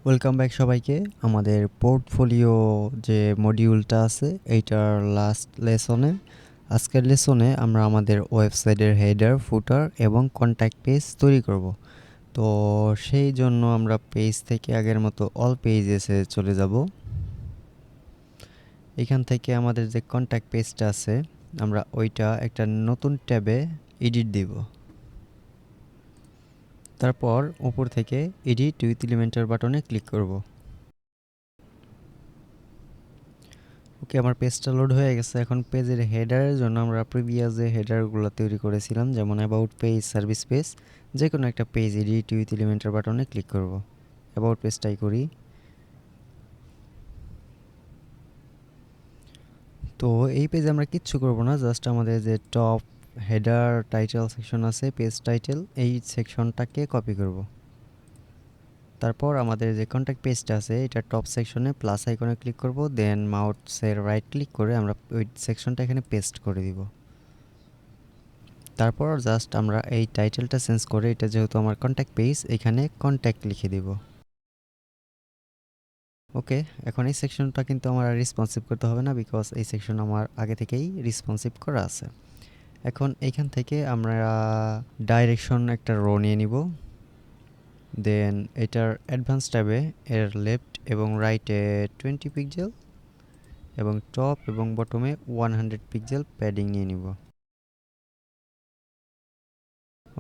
Welcome back সবাইকে। আমাদের portfolio যে মডিউলটা আছে এইটার লাস্ট লেসনে, আজকের লেসনে আমরা আমাদের ওয়েবসাইটের হেডার, ফুটার এবং কন্ট্যাক্ট পেজ তৈরি করব। তো সেই জন্য আমরা পেজ থেকে আগের মতো অল পেজেসে চলে যাব। এখান থেকে আমাদের যে কন্ট্যাক্ট পেজটা আছে আমরা ওইটা একটা নতুন ট্যাবে এডিট দিব। তারপর উপর থেকে এডিট উইথ এলিমেন্টার বাটনে ক্লিক করব। ওকে, আমার পেজটা লোড হয়ে গেছে। এখন পেজের হেডারের জন্য আমরা প্রিভিয়াস যে হেডারগুলো তৈরি করেছিলাম, যেমন অ্যাবাউট পেজ, সার্ভিস পেজ, যে কোনো একটা পেজ এডিট উইথ এলিমেন্টার বাটনে ক্লিক করব। অ্যাবাউট পেজটাই করি। তো এই পেজে আমরা কিচ্ছু করব না, জাস্ট আমাদের যে টপ হেডার টাইটেল সেকশন আছে, পেজ টাইটেল, এই সেকশনটাকে কপি করব। তারপর আমাদের যে কন্ট্যাক্ট পেজটা আছে এটা টপ সেকশনে প্লাস আইকনে ক্লিক করব, দেন মাউসের রাইট ক্লিক করে আমরা ওই সেকশনটা এখানে পেস্ট করে দিব। তারপর জাস্ট আমরা এই টাইটেলটা চেঞ্জ করে, এটা যেহেতু আমার কন্ট্যাক্ট পেজ, এখানে কন্ট্যাক্ট লিখে দিব। ওকে, এখন এই সেকশনটা কিন্তু আমার আর রেসপন্সিভ করতে হবে না, বিকজ এই সেকশন আমার আগে থেকেই রেসপন্সিভ করা আছে। এখন এইখান থেকে আমরা ডাইরেকশন একটা রো নিয়ে নিব, দেন এটার অ্যাডভান্স ট্যাবে এর লেফট এবং রাইটে 20 পিক্সেল এবং টপ এবং বটমে 100 পিক্সেল প্যাডিং নিয়ে নিব।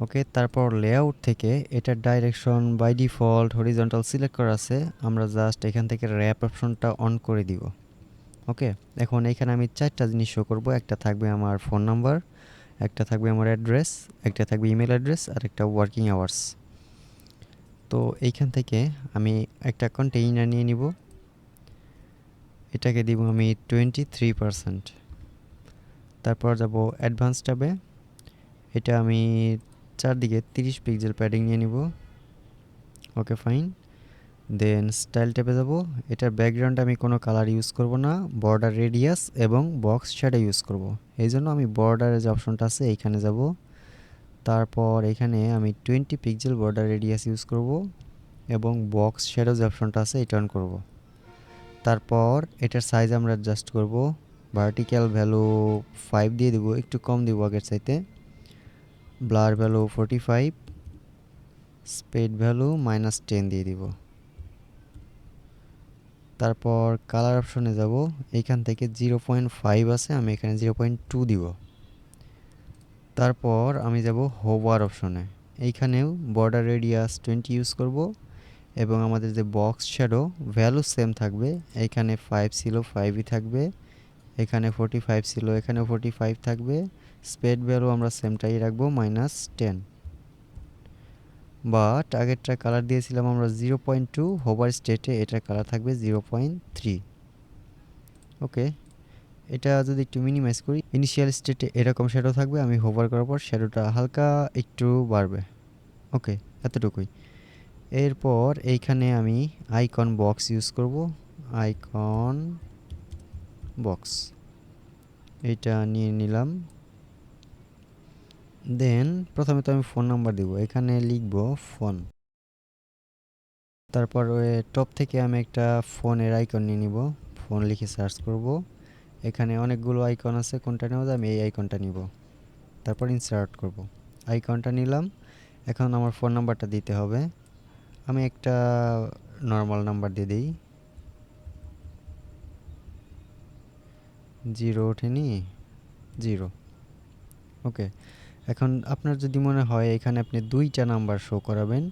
ওকে, তারপর লেআউট থেকে এটার direction by default horizontal select করা আছে, আমরা জাস্ট এখান থেকে র্যাপ অপশনটা অন করে দিব। ওকে, এখন এখানে আমি চারটা জিনিস শো করব। একটা থাকবে আমার ফোন নাম্বার, একটা থাকবে আমার অ্যাড্রেস, একটা থাকবে ইমেল অ্যাড্রেস, আর একটা ওয়ার্কিং আওয়ার্স। তো এইখান থেকে আমি একটা কন্টেইনার নিয়ে নিব, এটাকে দিব আমি 23%। তারপর যাব অ্যাডভান্স ট্যাবে, এটা আমি চারদিকে 30 পিক্সেল প্যাডিং নিয়ে নিব। Okay fine. দেন স্টাইল ট্যাবে যাব, এটার ব্যাকগ্রাউন্ডে আমি কোনো কালার ইউজ করব না, বর্ডার রেডিয়াস এবং বক্স শ্যাডো ইউজ করব। এই জন্য আমি বর্ডারের যে অপশনটা আছে এইখানে যাব। তারপর এখানে আমি 20 পিক্সেল বর্ডার রেডিয়াস ইউজ করব এবং বক্স শ্যাডো যে অপশনটা আছে এটা অন করব। তারপর এটার সাইজ আমরা অ্যাডজাস্ট করব, ভার্টিক্যাল ভ্যালু 5 দিয়ে দেবো, একটু কম দিব আগের চাইতে। ব্লার ভ্যালু 45, স্পেড ভ্যালু -10 দিয়ে দিব। তারপর কালার অপশনে যাব, এইখান থেকে 0.5 আছে, আমি এখানে 0.2 দিব। তারপর আমি যাব হোভার অপশনে, এইখানেও বর্ডার রেডিয়াস 20 ইউজ করব এবং আমাদের যে বক্স শ্যাডো ভ্যালু সেম থাকবে, এইখানে 5 ছিল 5ই থাকবে, এখানে 45 ছিল এখানে 45 থাকবে। স্পেড ভ্যালু আমরা সেমটাই রাখবো -10। বাট আগেরটা কালার দিয়েছিলাম আমরা 0.2, হোভার স্টেটে এটার কালার থাকবে 0.3। ওকে, এটা যদি একটু মিনিমাইজ করি, ইনিশিয়াল স্টেটে এরকম শ্যাডো থাকবে, আমি হোভার করার পর শ্যাডোটা হালকা একটু বাড়বে। ওকে, এতটুকুই। এরপর এইখানে আমি আইকন বক্স ইউজ করব, আইকন বক্স এইটা নিয়ে নিলাম। দেন প্রথমে তো আমি ফোন নাম্বার দিব, এখানে লিখব ফোন। তারপর টপ থেকে আমি একটা ফোনের আইকন নিয়ে নিব, ফোন লিখে সার্চ করব। এখানে অনেকগুলো আইকন আছে, কোনটা নেওয়া যায়, আমি এই আইকনটা নিব। তারপর ইনসার্ট করব, আইকনটা নিলাম। এখন আমার ফোন নাম্বারটা দিতে হবে, আমি একটা নর্মাল নাম্বার দিয়ে দিই। 0 ওঠেনি, 0। ওকে, এখন আপনার যদি মনে হয় এখানে আপনি দুইটা নাম্বার শো করাবেন,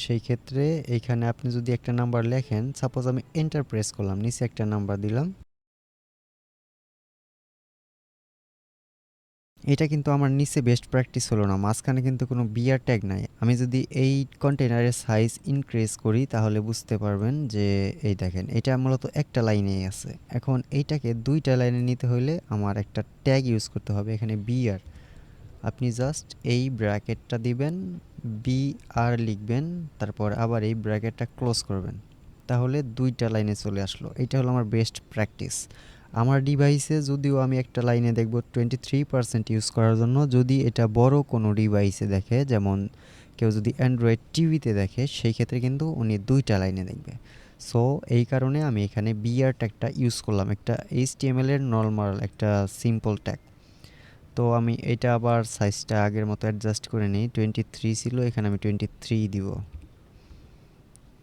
সেই ক্ষেত্রে এইখানে আপনি যদি একটা নাম্বার লেখেন, সাপোজ আমি এন্টার প্রেস করলাম, নিচে একটা নাম্বার দিলাম, এটা কিন্তু আমার নিচে বেস্ট প্র্যাকটিস হলো না, মাঝখানে কিন্তু কোনো বিয়ার ট্যাগ নাই। আমি যদি এই কন্টেনারের সাইজ ইনক্রিজ করি তাহলে বুঝতে পারবেন যে এই দেখেন এটা মূলত একটা লাইনেই আছে। এখন এইটাকে দুইটা লাইনে নিতে হলে আমার একটা ট্যাগ ইউজ করতে হবে, এখানে বিয়ার। আপনি জাস্ট এই ব্র্যাকেটটা দিবেন, বি আর লিখবেন, তারপর আবার এই ব্র্যাকেটটা ক্লোজ করবেন, তাহলে দুইটা লাইনে চলে আসলো। এটা হলো আমার বেস্ট প্র্যাকটিস। আমার ডিভাইসে যদিও আমি একটা লাইনে দেখব 23% ইউজ করার জন্য, যদি এটা বড় কোনো ডিভাইসে দেখে, যেমন কেউ যদি অ্যান্ড্রয়েড টিভিতে দেখে সেই ক্ষেত্রে কিন্তু উনি 2টা লাইনে দেখবে। সো এই কারণে আমি এখানে বিআর ট্যাগটা ইউজ করলাম, একটা এইচটিএমএল এর নরমাল একটা সিম্পল ট্যাগ। তো আমি এটা আবার সাইজটা আগের মতো অ্যাডজাস্ট করে নিই, 23 ছিল, এখানে আমি 23 দিব।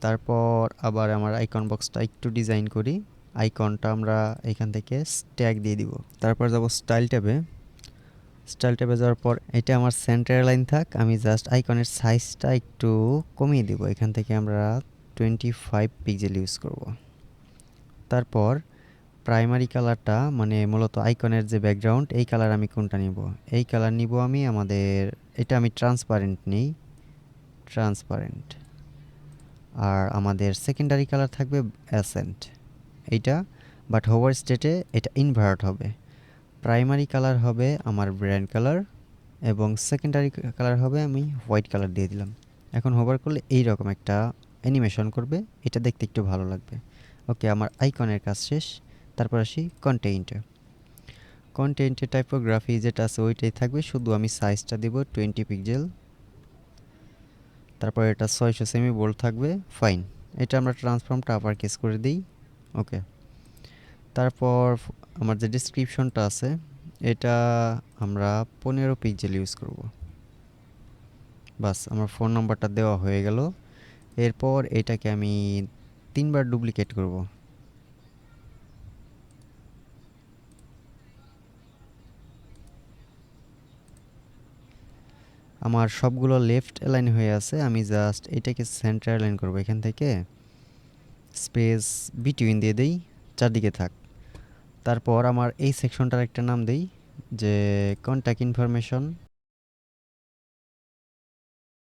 তারপর আবার আমার আইকন বক্সটা একটু ডিজাইন করি। আইকনটা আমরা এখান থেকে ট্যাগ দিয়ে দিব। তারপর যাব স্টাইল ট্যাবে। স্টাইল ট্যাবে যাওয়ার পর এটা আমার সেন্টার লাইন থাক, আমি জাস্ট আইকনের সাইজটা একটু কমিয়ে দিব। এখান থেকে আমরা 25 পিক্সেল ইউজ করব। তারপর প্রাইমারি কালারটা মানে মূলত আইকনের যে ব্যাকগ্রাউন্ড, এই কালার আমি কোনটা নিব? এই কালার নিব আমি আমাদের, এটা আমি ট্রান্সপারেন্ট নিই, ট্রান্সপারেন্ট। আর আমাদের সেকেন্ডারি কালার থাকবে অ্যাসেন্ট এইটা, বাট হোভার স্টেটে এটা ইনভার্ট হবে। প্রাইমারি কালার হবে আমার ব্র্যান্ড কালার এবং সেকেন্ডারি কালার হবে আমি হোয়াইট কালার দিয়ে দিলাম। এখন হোভার করলে এই রকম একটা অ্যানিমেশন করবে, এটা দেখতে একটু ভালো লাগবে। ওকে, আমার আইকনের কাজ শেষ। তারপর আসি কন্টেইনটে। কন্টেইনটে টাইপোগ্রাফি যেটা আছে ওইটাই থাকবে, শুধু আমি সাইজটা দেব 20 পিক্সেল। তারপর এটা 600 সেমি বোল্ড থাকবে, ফাইন। এটা আমরা ট্রান্সফর্মটা আপার কেস করে দিই। ওকে, তারপর আমার যে ডেসক্রিপশনটা আছে এটা আমরা 15 পিক্সেল ইউজ করব। বাস, আমার ফোন নাম্বারটা দেওয়া হয়ে গেল। এরপর এটাকে আমি 3বার ডুপ্লিকেট করব। আমার সবগুলো লেফট অ্যালাইন হয়ে আছে, আমি জাস্ট এটাকে সেন্টার অ্যালাইন করব। এখান থেকে স্পেস বিটুইন দিয়ে দেই, চারদিকে থাক। তারপর আমার এই সেকশনটার একটা নাম দেই যে কন্ট্যাক্ট ইনফরমেশন,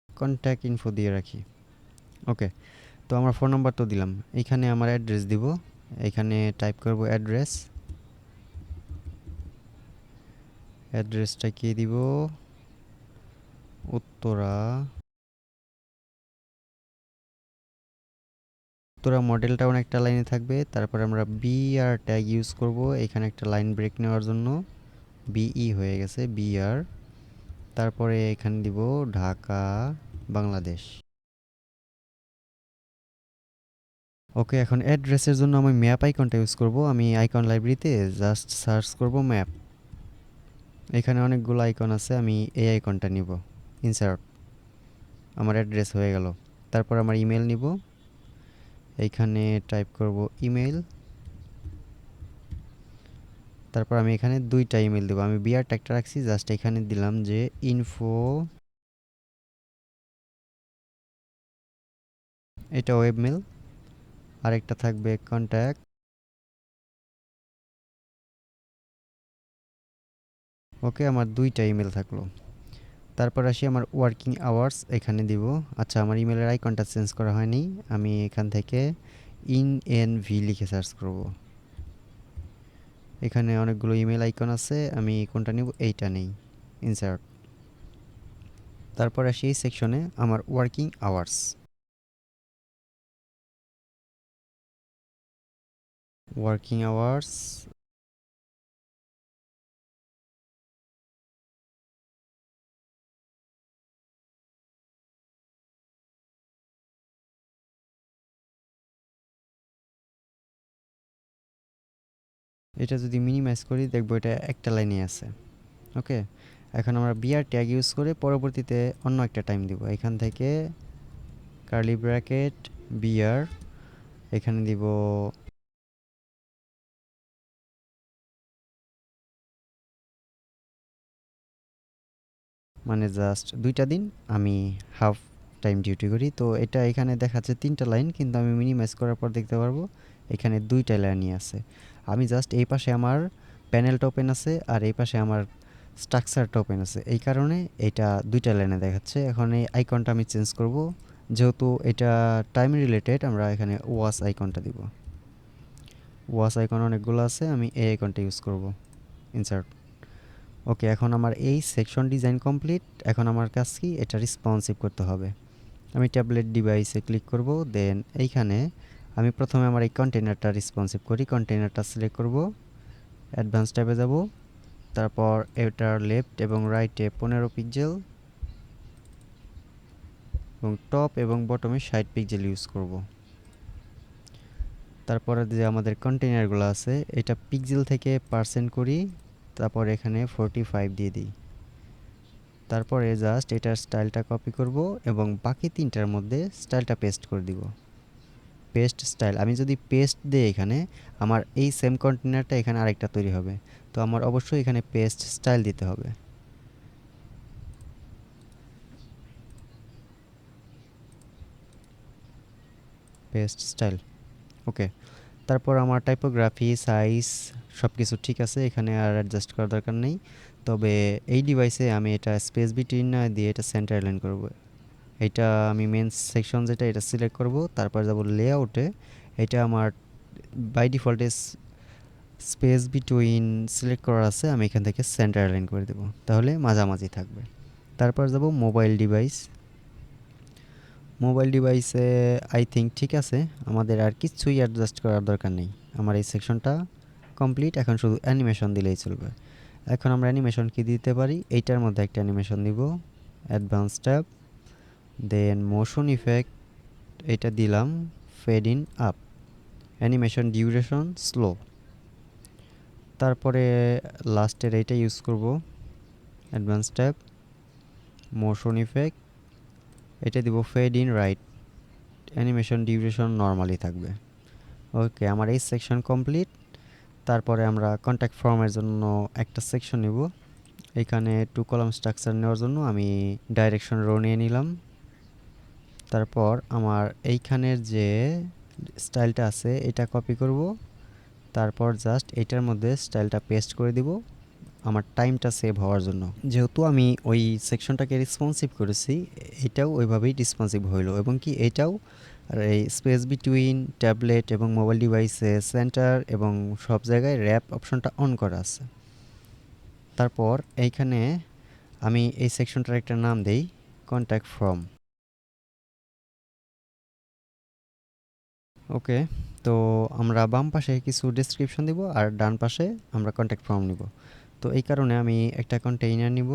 কন্ট্যাক্ট ইনফো দিয়ে রাখি। ওকে, তো আমার ফোন নাম্বার তো দিলাম, এখানে আমার অ্যাড্রেস দিব। এখানে টাইপ করব অ্যাড্রেস, অ্যাড্রেসটা কি দিব? উত্তরা, উত্তরা মডেল টাউন একটা লাইনে থাকবে। তারপর আমরা বিআর ট্যাগ ইউজ করব এখানে একটা লাইন ব্রেক নেওয়ার জন্য, বিই হয়ে গেছে বিআর। তারপরে এখানে দিব ঢাকা বাংলাদেশ। ওকে, এখন অ্যাড্রেসের জন্য আমি ম্যাপ আইকনটা ইউজ করব। আমি আইকন লাইব্রেরিতে জাস্ট সার্চ করব ম্যাপ। এখানে অনেকগুলো আইকন আছে, আমি এই আইকনটা নিব, ইনসার্ট। আমার অ্যাড্রেস হয়ে গেল। তারপর আমার ইমেল নিব, এইখানে টাইপ করব ইমেল। তারপর আমি এখানে 2টা ইমেল দেবো, আমি বিআর ট্যাগটা রাখছি, জাস্ট এখানে দিলাম যে ইনফো, এটা ওয়েবমেল। আরেকটা থাকবে কন্ট্যাক্ট। ওকে, আমার 2টা ইমেল থাকলো। তারপর আসি আমার ওয়ার্কিং আওয়ার্স, এখানে দিব। আচ্ছা, আমার ইমেলের আইকনটা চেঞ্জ করা হয়নি, আমি এখান থেকে ইনএনভি লিখে সার্চ করব। এখানে অনেকগুলো ইমেল আইকন আছে, আমি কোনটা নিব? এইটা নেই, ইনসার্ট। তারপর আসি এই সেকশনে আমার ওয়ার্কিং আওয়ার্স। ওয়ার্কিং আওয়ার্স, এটা যদি মিনিমাইজ করি দেখবো এটা একটা লাইনে আছে। ওকে, এখন আমরা বিআর ট্যাগ ইউজ করে পরবর্তীতে অন্য একটা টাইম দিব। এখান থেকে কার্লি ব্র্যাকেট বিআর, এখানে দিব মানে জাস্ট 2টা দিন আমি হাফ টাইম ডিউটি করি। তো এটা এখানে দেখাচ্ছে 3টা লাইন, কিন্তু আমি মিনিমাইজ করার পর দেখতে পারবো এখানে 2টা লাইনই আছে। আমি জাস্ট এই পাশে আমার প্যানেলটা ওপেন আছে আর এই পাশে আমার স্ট্রাকচারটা ওপেন আছে, এই কারণে এটা 2টা লাইনে দেখাচ্ছে। এখন এই আইকনটা আমি চেঞ্জ করব, যেহেতু এটা টাইম রিলেটেড, আমরা এখানে ওয়াচ আইকনটা দিব। ওয়াচ আইকন অনেকগুলো আছে, আমি এই আইকনটা ইউজ করব, ইনসার্ট। ওকে, এখন আমার এই সেকশন ডিজাইন কমপ্লিট। এখন আমার কাজ কি? এটা রেসপন্সিভ করতে হবে। আমি ট্যাবলেট ডিভাইসে ক্লিক করব, দেন এইখানে আমি প্রথমে আমার এই কন্টেনারটা রেসপন্সিভ করি। কন্টেনারটা সিলেক্ট করব, অ্যাডভান্স ট্যাবে যাব। তারপর এটার লেফট এবং রাইটে 15 পিক্সেল, এবং টপ এবং বটমে 60 পিক্সেল ইউজ করব। তারপরে যে আমাদের কন্টেইনারগুলো আছে এটা পিক্সেল থেকে পার্সেন্ট করি, তারপর এখানে 45 দিয়ে দিই। তারপরে জাস্ট এটার স্টাইলটা কপি করব এবং বাকি তিনটার মধ্যে স্টাইলটা পেস্ট করে দিব। পেস্ট স্টাইল আমি যদি পেস্ট দিই এখানে আমার এই সেম কন্টেইনারটা এখানে আরেকটা তৈরি হবে, তো আমার অবশ্যই এখানে পেস্ট স্টাইল দিতে হবে। Paste style okay. তারপর আমার টাইপোগ্রাফি সাইজ সব কিছু ঠিক আছে, এখানে আর অ্যাডজাস্ট করার দরকার নেই। তবে এই ডিভাইসে আমি এটা স্পেস বিটুইন না দিয়ে এটা সেন্টার লাইন করব। এটা আমি মেন সেকশন যেটা এটা সিলেক্ট করব, তারপর যাব লেআউটে। এটা আমার বাই ডিফল্টে স্পেস বিটুইন সিলেক্ট করা আছে, আমি এখান থেকে সেন্টার লাইন করে দেব, তাহলে মাঝামাঝি থাকবে। তারপর যাব মোবাইল ডিভাইস। মোবাইল ডিভাইসে আই থিঙ্ক ঠিক আছে, আমাদের আর কিছুই অ্যাডজাস্ট করার দরকার নেই। আমার এই সেকশনটা কমপ্লিট, এখন শুধু অ্যানিমেশন দিলেই চলবে। এখন আমরা অ্যানিমেশন কি দিতে পারি, এইটার মধ্যে একটা অ্যানিমেশন দিব, advance tab, then motion effect, এটা দিলাম fade in up, animation duration slow. তারপরে লাস্টের এইটা ইউজ করব, অ্যাডভান্স ট্যাব, মোশন ইফেক্ট, এটা দিব fade in right, animation duration normally থাকবে। ওকে, আমার এই সেকশন কমপ্লিট। তারপরে আমরা কন্ট্যাক্ট ফর্মের জন্য একটা সেকশন নিব। এখানে 2 কলাম স্ট্রাকচার নেওয়ার জন্য আমি ডাইরেকশন রো নিয়ে নিলাম। তারপর আমার এইখানের যে স্টাইলটা আছে এটা কপি করব, তারপর জাস্ট এটার মধ্যে স্টাইলটা পেস্ট করে দিব আমার টাইমটা সেভ হওয়ার জন্য। যেহেতু আমি ওই সেকশনটাকে রেসপন্সিভ করেছি, এটাও ওইভাবেই রেসপন্সিভ হইলো, এবং কি এটাও আর এই স্পেস বিটুইন ট্যাবলেট এবং মোবাইল ডিভাইসে সেন্টার এবং সব জায়গায় র্যাপ অপশনটা অন করা আছে। তারপর এইখানে আমি এই সেকশনটার একটা নাম দেই, কন্ট্যাক্ট ফ্রম। ওকে, তো আমরা বাম পাশে কিছু ডেসক্রিপশন দিব আর ডান পাশে আমরা কন্ট্যাক্ট ফর্ম নিব। তো এই কারণে আমি একটা কন্টেইনার নিব,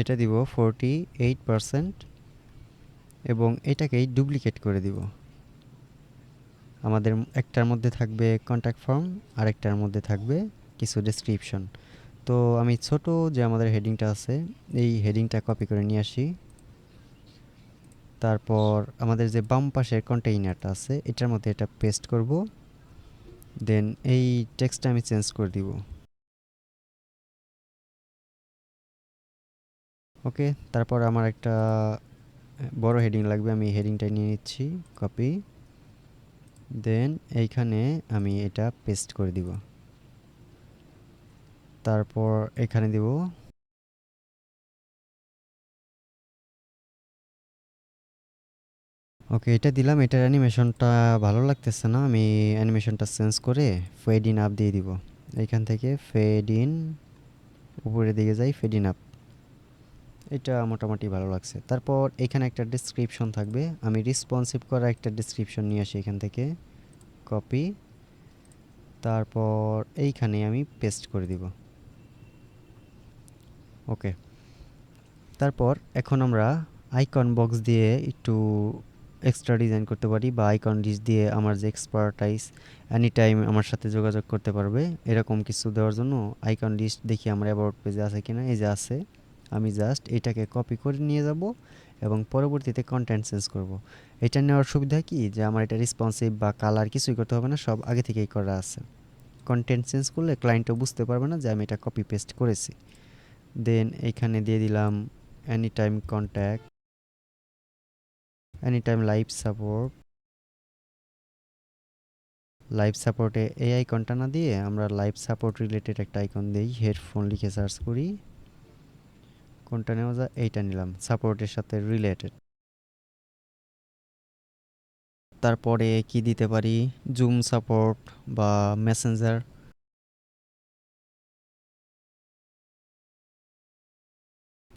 এটা দিব 48% এবং এটাকেই ডুপ্লিকেট করে দিব। আমাদের একটার মধ্যে থাকবে কন্ট্যাক্ট ফর্ম আর একটার মধ্যে থাকবে কিছু ডেসক্রিপশন। তো আমি ছোট যে আমাদের হেডিংটা আছে এই হেডিংটা কপি করে নিয়ে আসি। তারপর আমাদের যে বাম পাশের কন্টেইনারটা আছে এটার মধ্যে এটা পেস্ট করব, দেন এই টেক্সটটা আমি চেঞ্জ করে দিব। ওকে, তারপর আমার একটা বড় হেডিং লাগবে, আমি হেডিংটা নিয়ে নিচ্ছি, কপি, দেন এইখানে আমি এটা পেস্ট করে দিব। তারপর এখানে দিব, ওকে এটা দিলাম। এটার অ্যানিমেশনটা ভালো লাগতেছে না, আমি অ্যানিমেশনটা চেঞ্জ করে ফেড ইন আপ দিয়ে দিব। এইখান থেকে ফেড ইন, উপরের দিকে যাই, ফেড ইন আপ, এটা মোটামুটি ভালো লাগছে। তারপর এখানে একটা ডেসক্রিপশন থাকবে, আমি রেসপন্সিভ করা একটা ডেসক্রিপশন নিয়ে আসি এখান থেকে, কপি, তারপর এইখানে আমি পেস্ট করে দিব। ওকে, তারপর এখন আমরা আইকন বক্স দিয়ে একটু এক্সট্রা ডিজাইন করতে পারি, বা আইকন লিস্ট দিয়ে আমার যে এক্সপার্টাইজ এনি টাইম আমার সাথে যোগাযোগ করতে পারবে এরকম কিছু দেওয়ার জন্য আইকন লিস্ট দেখি আমার অ্যাবাউট পেজে আছে কিনা। এই যে আছে, আমি জাস্ট এটাকে কপি করে নিয়ে যাব এবং পরবর্তীতে কন্টেন্ট চেঞ্জ করব। এটা নেওয়ার সুবিধা কি যে আমার এটা রেসপন্সিভ বা কালার কিছুই করতে হবে না, সব আগে থেকেই করা আছে। কন্টেন্ট চেঞ্জ করলে ক্লায়েন্টও বুঝতে পারবে না যে আমি এটা কপি পেস্ট করেছি। দেন এইখানে দিয়ে দিলাম any time contact, any time live support. Live সাপোর্টে এই আইকনটা না দিয়ে আমরা লাইভ সাপোর্ট রিলেটেড একটা আইকন দিই, হেডফোন লিখে সার্চ করি, কোনটা নেওয়া যায়, এইটা নিলাম, সাপোর্টের সাথে রিলেটেড। তারপরে কি দিতে পারি, জুম সাপোর্ট বা মেসেঞ্জার।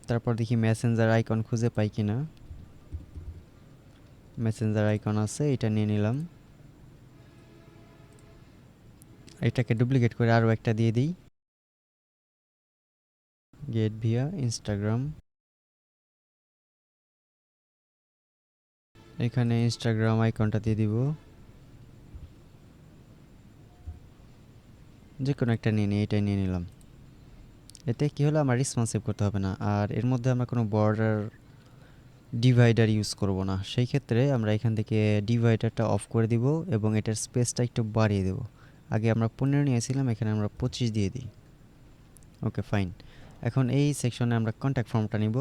তারপর দেখি মেসেঞ্জার আইকন খুঁজে পাই কিনা, মেসেঞ্জার আইকন আছে, এটা নিয়ে নিলাম। এটাকে ডুপ্লিকেট করে আরও একটা দিয়ে দিই, গেট ভিয়া ইনস্টাগ্রাম। এখানে ইনস্টাগ্রাম আইকনটা দিয়ে দিব, যে কোনো একটা নিয়ে নিই, এটাই নিয়ে নিলাম। এতে কি হলো, আমার রেসপন্সিভ করতে হবে না, আর এর মধ্যে আমরা কোনো বর্ডার ডিভাইডার ইউজ করব না। সেই ক্ষেত্রে আমরা এখান থেকে ডিভাইডারটা অফ করে দিব এবং এটার স্পেসটা একটু বাড়িয়ে দেব। আগে আমরা 15 নিয়েছিলাম, এখানে আমরা 25 দিয়ে দিই। Okay fine. এখন এই সেকশনে আমরা কন্ট্যাক্ট ফর্মটা নিব।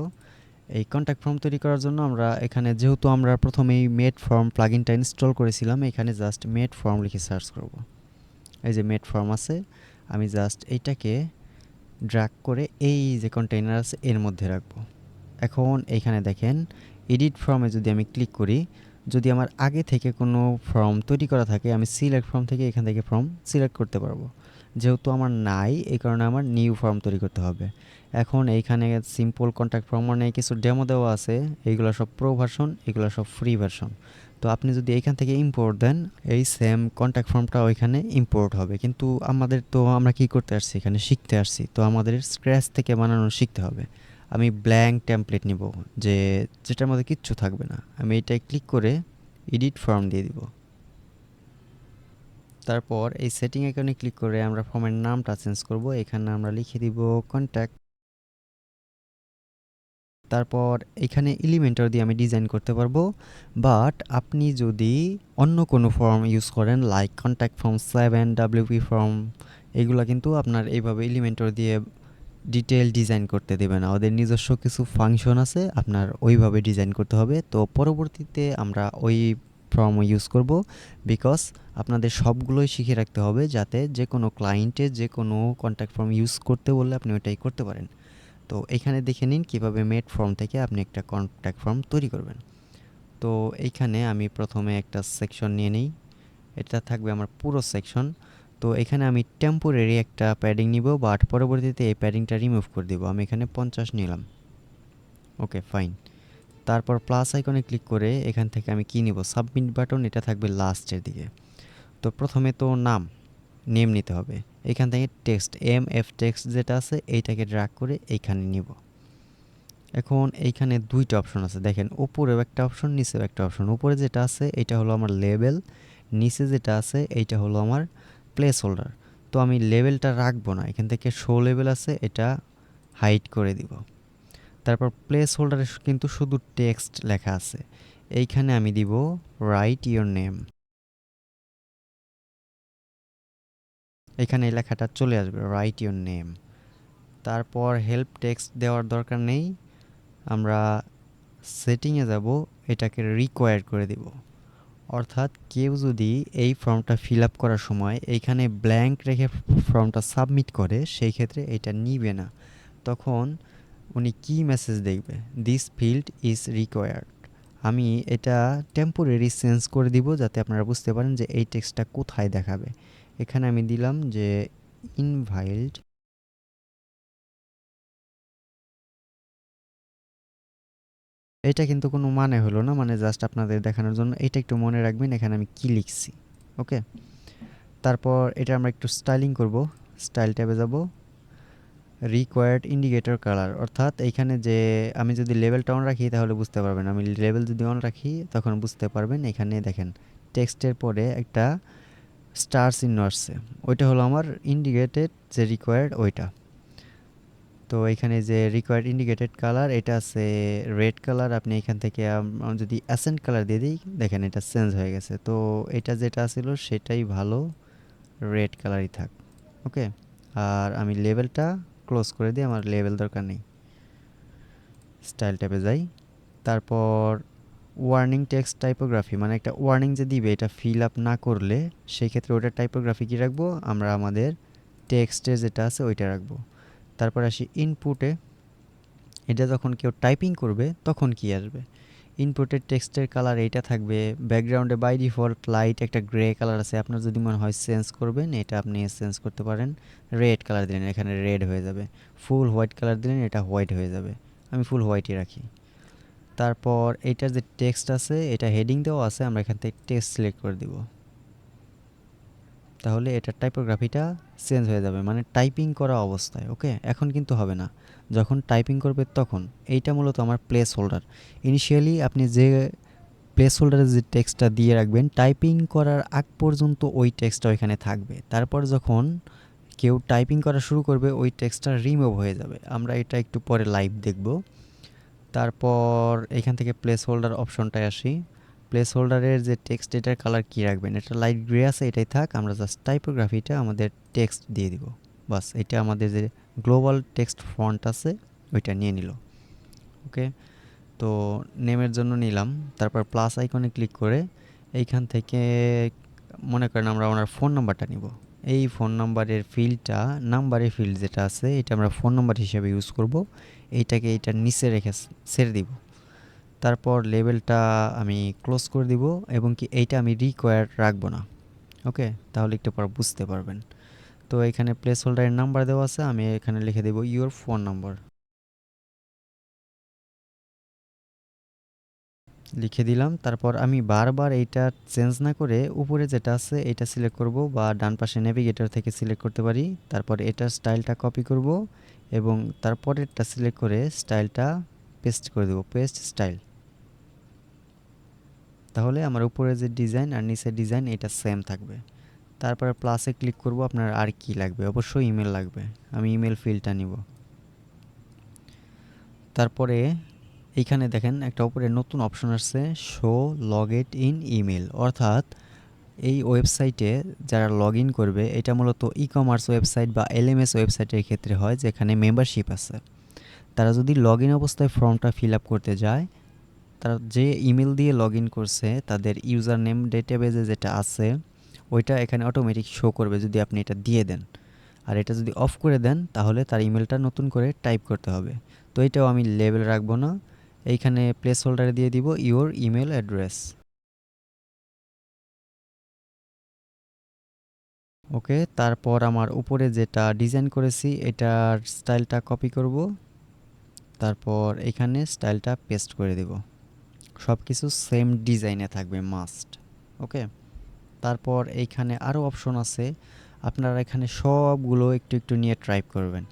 এই কন্ট্যাক্ট ফর্ম তৈরি করার জন্য আমরা এখানে, যেহেতু আমরা প্রথমেই মেড ফর্ম প্লাগইনটা ইনস্টল করেছিলাম, এখানে জাস্ট মেড ফর্ম লিখে সার্চ করব। এই যে মেড ফর্ম আছে, আমি জাস্ট এইটাকে ড্র্যাগ করে এই যে কন্টেইনার আছে এর মধ্যে রাখবো। এখন এইখানে দেখেন এডিট ফর্মে যদি আমি ক্লিক করি, যদি আমার আগে থেকে কোনো ফর্ম তৈরি করা থাকে, আমি সিলেক্ট ফর্ম থেকে এখান থেকে ফর্ম সিলেক্ট করতে পারবো। যেহেতু আমার নাই, এই কারণে আমার নিউ ফর্ম তৈরি করতে হবে। এখন এইখানে সিম্পল কন্ট্যাক্ট ফর্ম মানে কিছু ডেমো দেওয়া আছে, এইগুলো সব প্রো ভার্সন, এগুলো সব ফ্রি ভার্সন। তো আপনি যদি এইখান থেকে ইম্পোর্ট দেন, এই সেম কন্ট্যাক্ট ফর্মটা ওইখানে ইম্পোর্ট হবে। কিন্তু আমাদের তো, আমরা কি করতে আসছি এখানে, শিখতে আসছি, তো আমাদের স্ক্র্যাচ থেকে বানানো শিখতে হবে। আমি ব্ল্যাঙ্ক টেমপ্লেট নিব, যেটার মধ্যে কিচ্ছু থাকবে না। আমি এটাই ক্লিক করে এডিট ফর্ম দিয়ে দিব। তারপর এই সেটিং আইকনে ক্লিক করে আমরা ফর্মের নামটা চেঞ্জ করব। এখানে আমরা লিখে দিব কন্ট্যাক্ট। তারপর এখানে এলিমেন্টর দিয়ে আমি ডিজাইন করতে পারবো। বাট আপনি যদি অন্য কোনো ফর্ম ইউজ করেন, like contact form 7, WP form, এগুলা কিন্তু আপনার এইভাবে এলিমেন্টর দিয়ে ডিটেল ডিজাইন করতে দেবে না। ওদের নিজস্ব কিছু ফাংশন আছে, আপনার ওইভাবে ডিজাইন করতে হবে। তো পরবর্তীতে আমরা ওই ফর্ম ইউজ করব, বিকজ আপনাদের সবগুলোই শিখে রাখতে হবে, যাতে যে কোনো ক্লায়েন্টে যে কোনো কন্ট্যাক্ট ফর্ম ইউজ করতে বললে আপনি ওইটাই করতে পারেন। তো এখানে দেখে নিন কিভাবে মেড ফর্ম থেকে আপনি একটা কন্ট্যাক্ট ফর্ম তৈরি করবেন। তো এইখানে আমি প্রথমে একটা সেকশন নিয়ে নিই, এটা থাকবে আমার পুরো সেকশন। তো এখানে আমি টেম্পোরারি একটা প্যাডিং নিব, বাট পরবর্তীতে এই প্যাডিংটা রিমুভ করে দেবো। আমি এখানে 50 নিলাম। Okay fine. তারপর প্লাস আইকনে ক্লিক করে এখান থেকে আমি কি নিব, সাবমিট বাটন, এটা থাকবে লাস্টের দিকে। তো প্রথমে তো নেম নিতে হবে। এখান থেকে টেক্সট, এমএফ টেক্সট যেটা আছে এইটাকে ড্র্যাগ করে এইখানে নিব। এখন এইখানে দুইটা অপশন আছে, দেখেন উপরেও একটা অপশন, নিচেও একটা অপশন। উপরে যেটা আছে এটা হলো আমার লেবেল, নিচে যেটা আছে এইটা হলো আমার প্লেস হোল্ডার। তো আমি লেবেলটা রাখবো না, এখান থেকে শো লেবেল আছে, এটা হাইড করে দিব। তারপর প্লেস হোল্ডারে কিন্তু শুধু টেক্সট লেখা আছে, এইখানে আমি দিব রাইট ইওর নেম। এখানে এই লেখাটা চলে আসবে, রাইট ইওর নেম। তারপর হেল্প টেক্সট দেওয়ার দরকার নেই, আমরা সেটিংয়ে যাব, এটাকে রিকোয়ার করে দিব। অর্থাৎ কেউ যদি এই ফর্মটা ফিল আপ করার সময় এইখানে ব্ল্যাঙ্ক রেখে ফর্মটা সাবমিট করে, সেই ক্ষেত্রে এটা নিবে না। তখন উনি কি মেসেজ দেখবে, দিস ফিল্ড ইজ রিকোয়ার্ড। আমি এটা টেম্পোরারি চেঞ্জ করে দিব, যাতে আপনারা বুঝতে পারেন যে এই টেক্সটটা কোথায় দেখাবে। এখানে আমি দিলাম যে ইনভাইল্ড। এটা কিন্তু কোনো মানে হলো না, মানে জাস্ট আপনাদের দেখানোর জন্য। এটা একটু মনে রাখবেন এখানে আমি কি লিখছি। ওকে। তারপর এটা আমরা একটু স্টাইলিং করব। স্টাইল ট্যাবে যাব, রিকোয়ার্ড ইন্ডিকেটর কালার, অর্থাৎ এইখানে যে আমি যদি লেভেলটা অন রাখি তাহলে বুঝতে পারবেন, আমি লেভেল যদি অন রাখি তখন বুঝতে পারবেন। এখানে দেখেন টেক্সটের পরে একটা স্টার চিহ্ন আসছে, ওইটা হলো আমার ইন্ডিকেটেড যে রিকোয়ার্ড ওইটা। তো এখানে যে রিকোয়ার্ড ইন্ডিকেটেড কালার, এটা আছে রেড কালার। আপনি এখান থেকে যদি অ্যাসেন্ট কালার দিয়ে দিই, দেখেন এটা চেঞ্জ হয়ে গেছে। তো এটা যেটা ছিল সেটাই ভালো, রেড কালারই থাক। ওকে। আর আমি লেভেলটা ক্লোজ করে দিই, আমার লেভেল দরকার নেই। স্টাইল ট্যাবে যাই, তারপর ওয়ার্নিং টেক্সট টাইপোগ্রাফি, মানে একটা ওয়ার্নিং যে দিবে এটা ফিল আপ না করলে, সেই ক্ষেত্রে ওটার টাইপোগ্রাফি কী রাখবো, আমরা আমাদের টেক্সটে যেটা আছে ওইটা রাখবো। তারপর আসি ইনপুটে, এটা যখন কেউ টাইপিং করবে তখন কি আসবে, ইনপুটের টেক্সটের কালার এইটা থাকবে। ব্যাকগ্রাউন্ডে বাই ডিফল্ট লাইট একটা গ্রে কালার আছে, আপনার যদি মনে হয় চেঞ্জ করবেন এটা আপনি চেঞ্জ করতে পারেন। রেড কালার দিলেন, এখানে রেড হয়ে যাবে। ফুল হোয়াইট কালার দিলেন, এটা হোয়াইট হয়ে যাবে। আমি ফুল হোয়াইটই রাখি। তারপর এইটার যে টেক্সট আছে, এটা হেডিং দেওয়া আছে, আমরা এখান থেকে টেক্সট সিলেক্ট করে দিব। তাহলে এটার টাইপোগ্রাফিটা চেঞ্জ হয়ে যাবে, মানে টাইপিং করা অবস্থায়। ওকে, এখন কিন্তু হবে না, যখন টাইপিং করবে তখন। এইটা মূলত আমার প্লেস হোল্ডার। ইনিশিয়ালি আপনি যে প্লেস হোল্ডারে যে টেক্সটটা দিয়ে রাখবেন টাইপিং করার আগ পর্যন্ত ওই টেক্সটটা ওইখানে থাকবে। তারপর যখন কেউ টাইপিং করা শুরু করবে ওই টেক্সটটা রিমুভ হয়ে যাবে। আমরা এটা একটু পরে লাইভ দেখব। তারপর এখান থেকে প্লেস হোল্ডার অপশনটায় আসি। প্লেস হোল্ডারের যে টেক্সট এটার কালার কী রাখবেন, এটা লাইট গ্রে আছে, এটাই থাক। আমরা জাস্ট টাইপোগ্রাফিটা আমাদের টেক্সট দিয়ে দিব। বাস, এটা আমাদের যে গ্লোবাল টেক্সট ফন্ট আছে ওইটা নিয়ে নিল। ওকে, তো নেমের জন্য নিলাম। তারপর প্লাস আইকনে ক্লিক করে এইখান থেকে মনে করেন আমরা ওনার ফোন নাম্বারটা নিব। এই ফোন নাম্বারের ফিল্ডটা, নাম্বারের ফিল্ড যেটা আছে এটা আমরা ফোন নাম্বার হিসেবে ইউজ করব। এইটাকে এইটার নিচে রেখে ছেড়ে দিব। তারপর লেবেলটা আমি ক্লোজ করে দিব এবং কি এইটা আমি রিকোয়ার রাখবো না। ওকে, তাহলে একটু পর বুঝতে পারবেন। তো এখানে প্লেস হোল্ডারের নাম্বার দেওয়া আছে, আমি এখানে লিখে দেব ইউর ফোন নাম্বার, লিখে দিলাম। তারপর আমি বারবার এইটা চেঞ্জ না করে উপরে যেটা আছে এটা সিলেক্ট করব, বা ডান পাশে নেভিগেটর থেকে সিলেক্ট করতে পারি। তারপর এটার স্টাইলটা কপি করব এবং তারপরেরটা সিলেক্ট করে স্টাইলটা পেস্ট করে দেব, পেস্ট স্টাইল। তাহলে আমার উপরে যে ডিজাইন আর নিচের ডিজাইন এটা সেম থাকবে। তারপরে প্লাসে ক্লিক করব। আপনার আর কি লাগবে? অবশ্যই ইমেল লাগবে। আমি ইমেল ফিল্ডটা নিব। তারপরে এইখানে দেখেন একটা উপরে নতুন অপশন আসছে, শো লগড ইন ইমেল। অর্থাৎ এই ওয়েবসাইটে যারা লগ ইন করবে, এটা মূলত ই কমার্স ওয়েবসাইট বা এলএমএস ওয়েবসাইটের ক্ষেত্রে হয় যেখানে মেম্বারশিপ আছে। তারা যদি লগ ইন অবস্থায় ফর্মটা ফিল আপ করতে যায়, তারা যে ইমেল দিয়ে লগ ইন করছে তাদের ইউজার নেম ডেটাবেজে যেটা আছে ওইটা এখানে অটোমেটিক শো করবে যদি আপনি এটা দিয়ে দেন। আর এটা যদি অফ করে দেন তাহলে তার ইমেলটা নতুন করে টাইপ করতে হবে। তো এটাও আমি লেবেল রাখবো না, এইখানে প্লেস হোল্ডারে দিয়ে দিব ইওর ইমেল অ্যাড্রেস। ওকে, তারপর আমার উপরে যেটা ডিজাইন করেছি এটার স্টাইলটা কপি করব। তারপর এখানে স্টাইলটা পেস্ট করে দেব। সব কিছু সেম ডিজাইনে থাকবে মাস্ট। ওকে, তারপর এইখানে আরও অপশন আছে, আপনারা এখানে সবগুলো একটু একটু নিয়ে ট্রাই করবেন।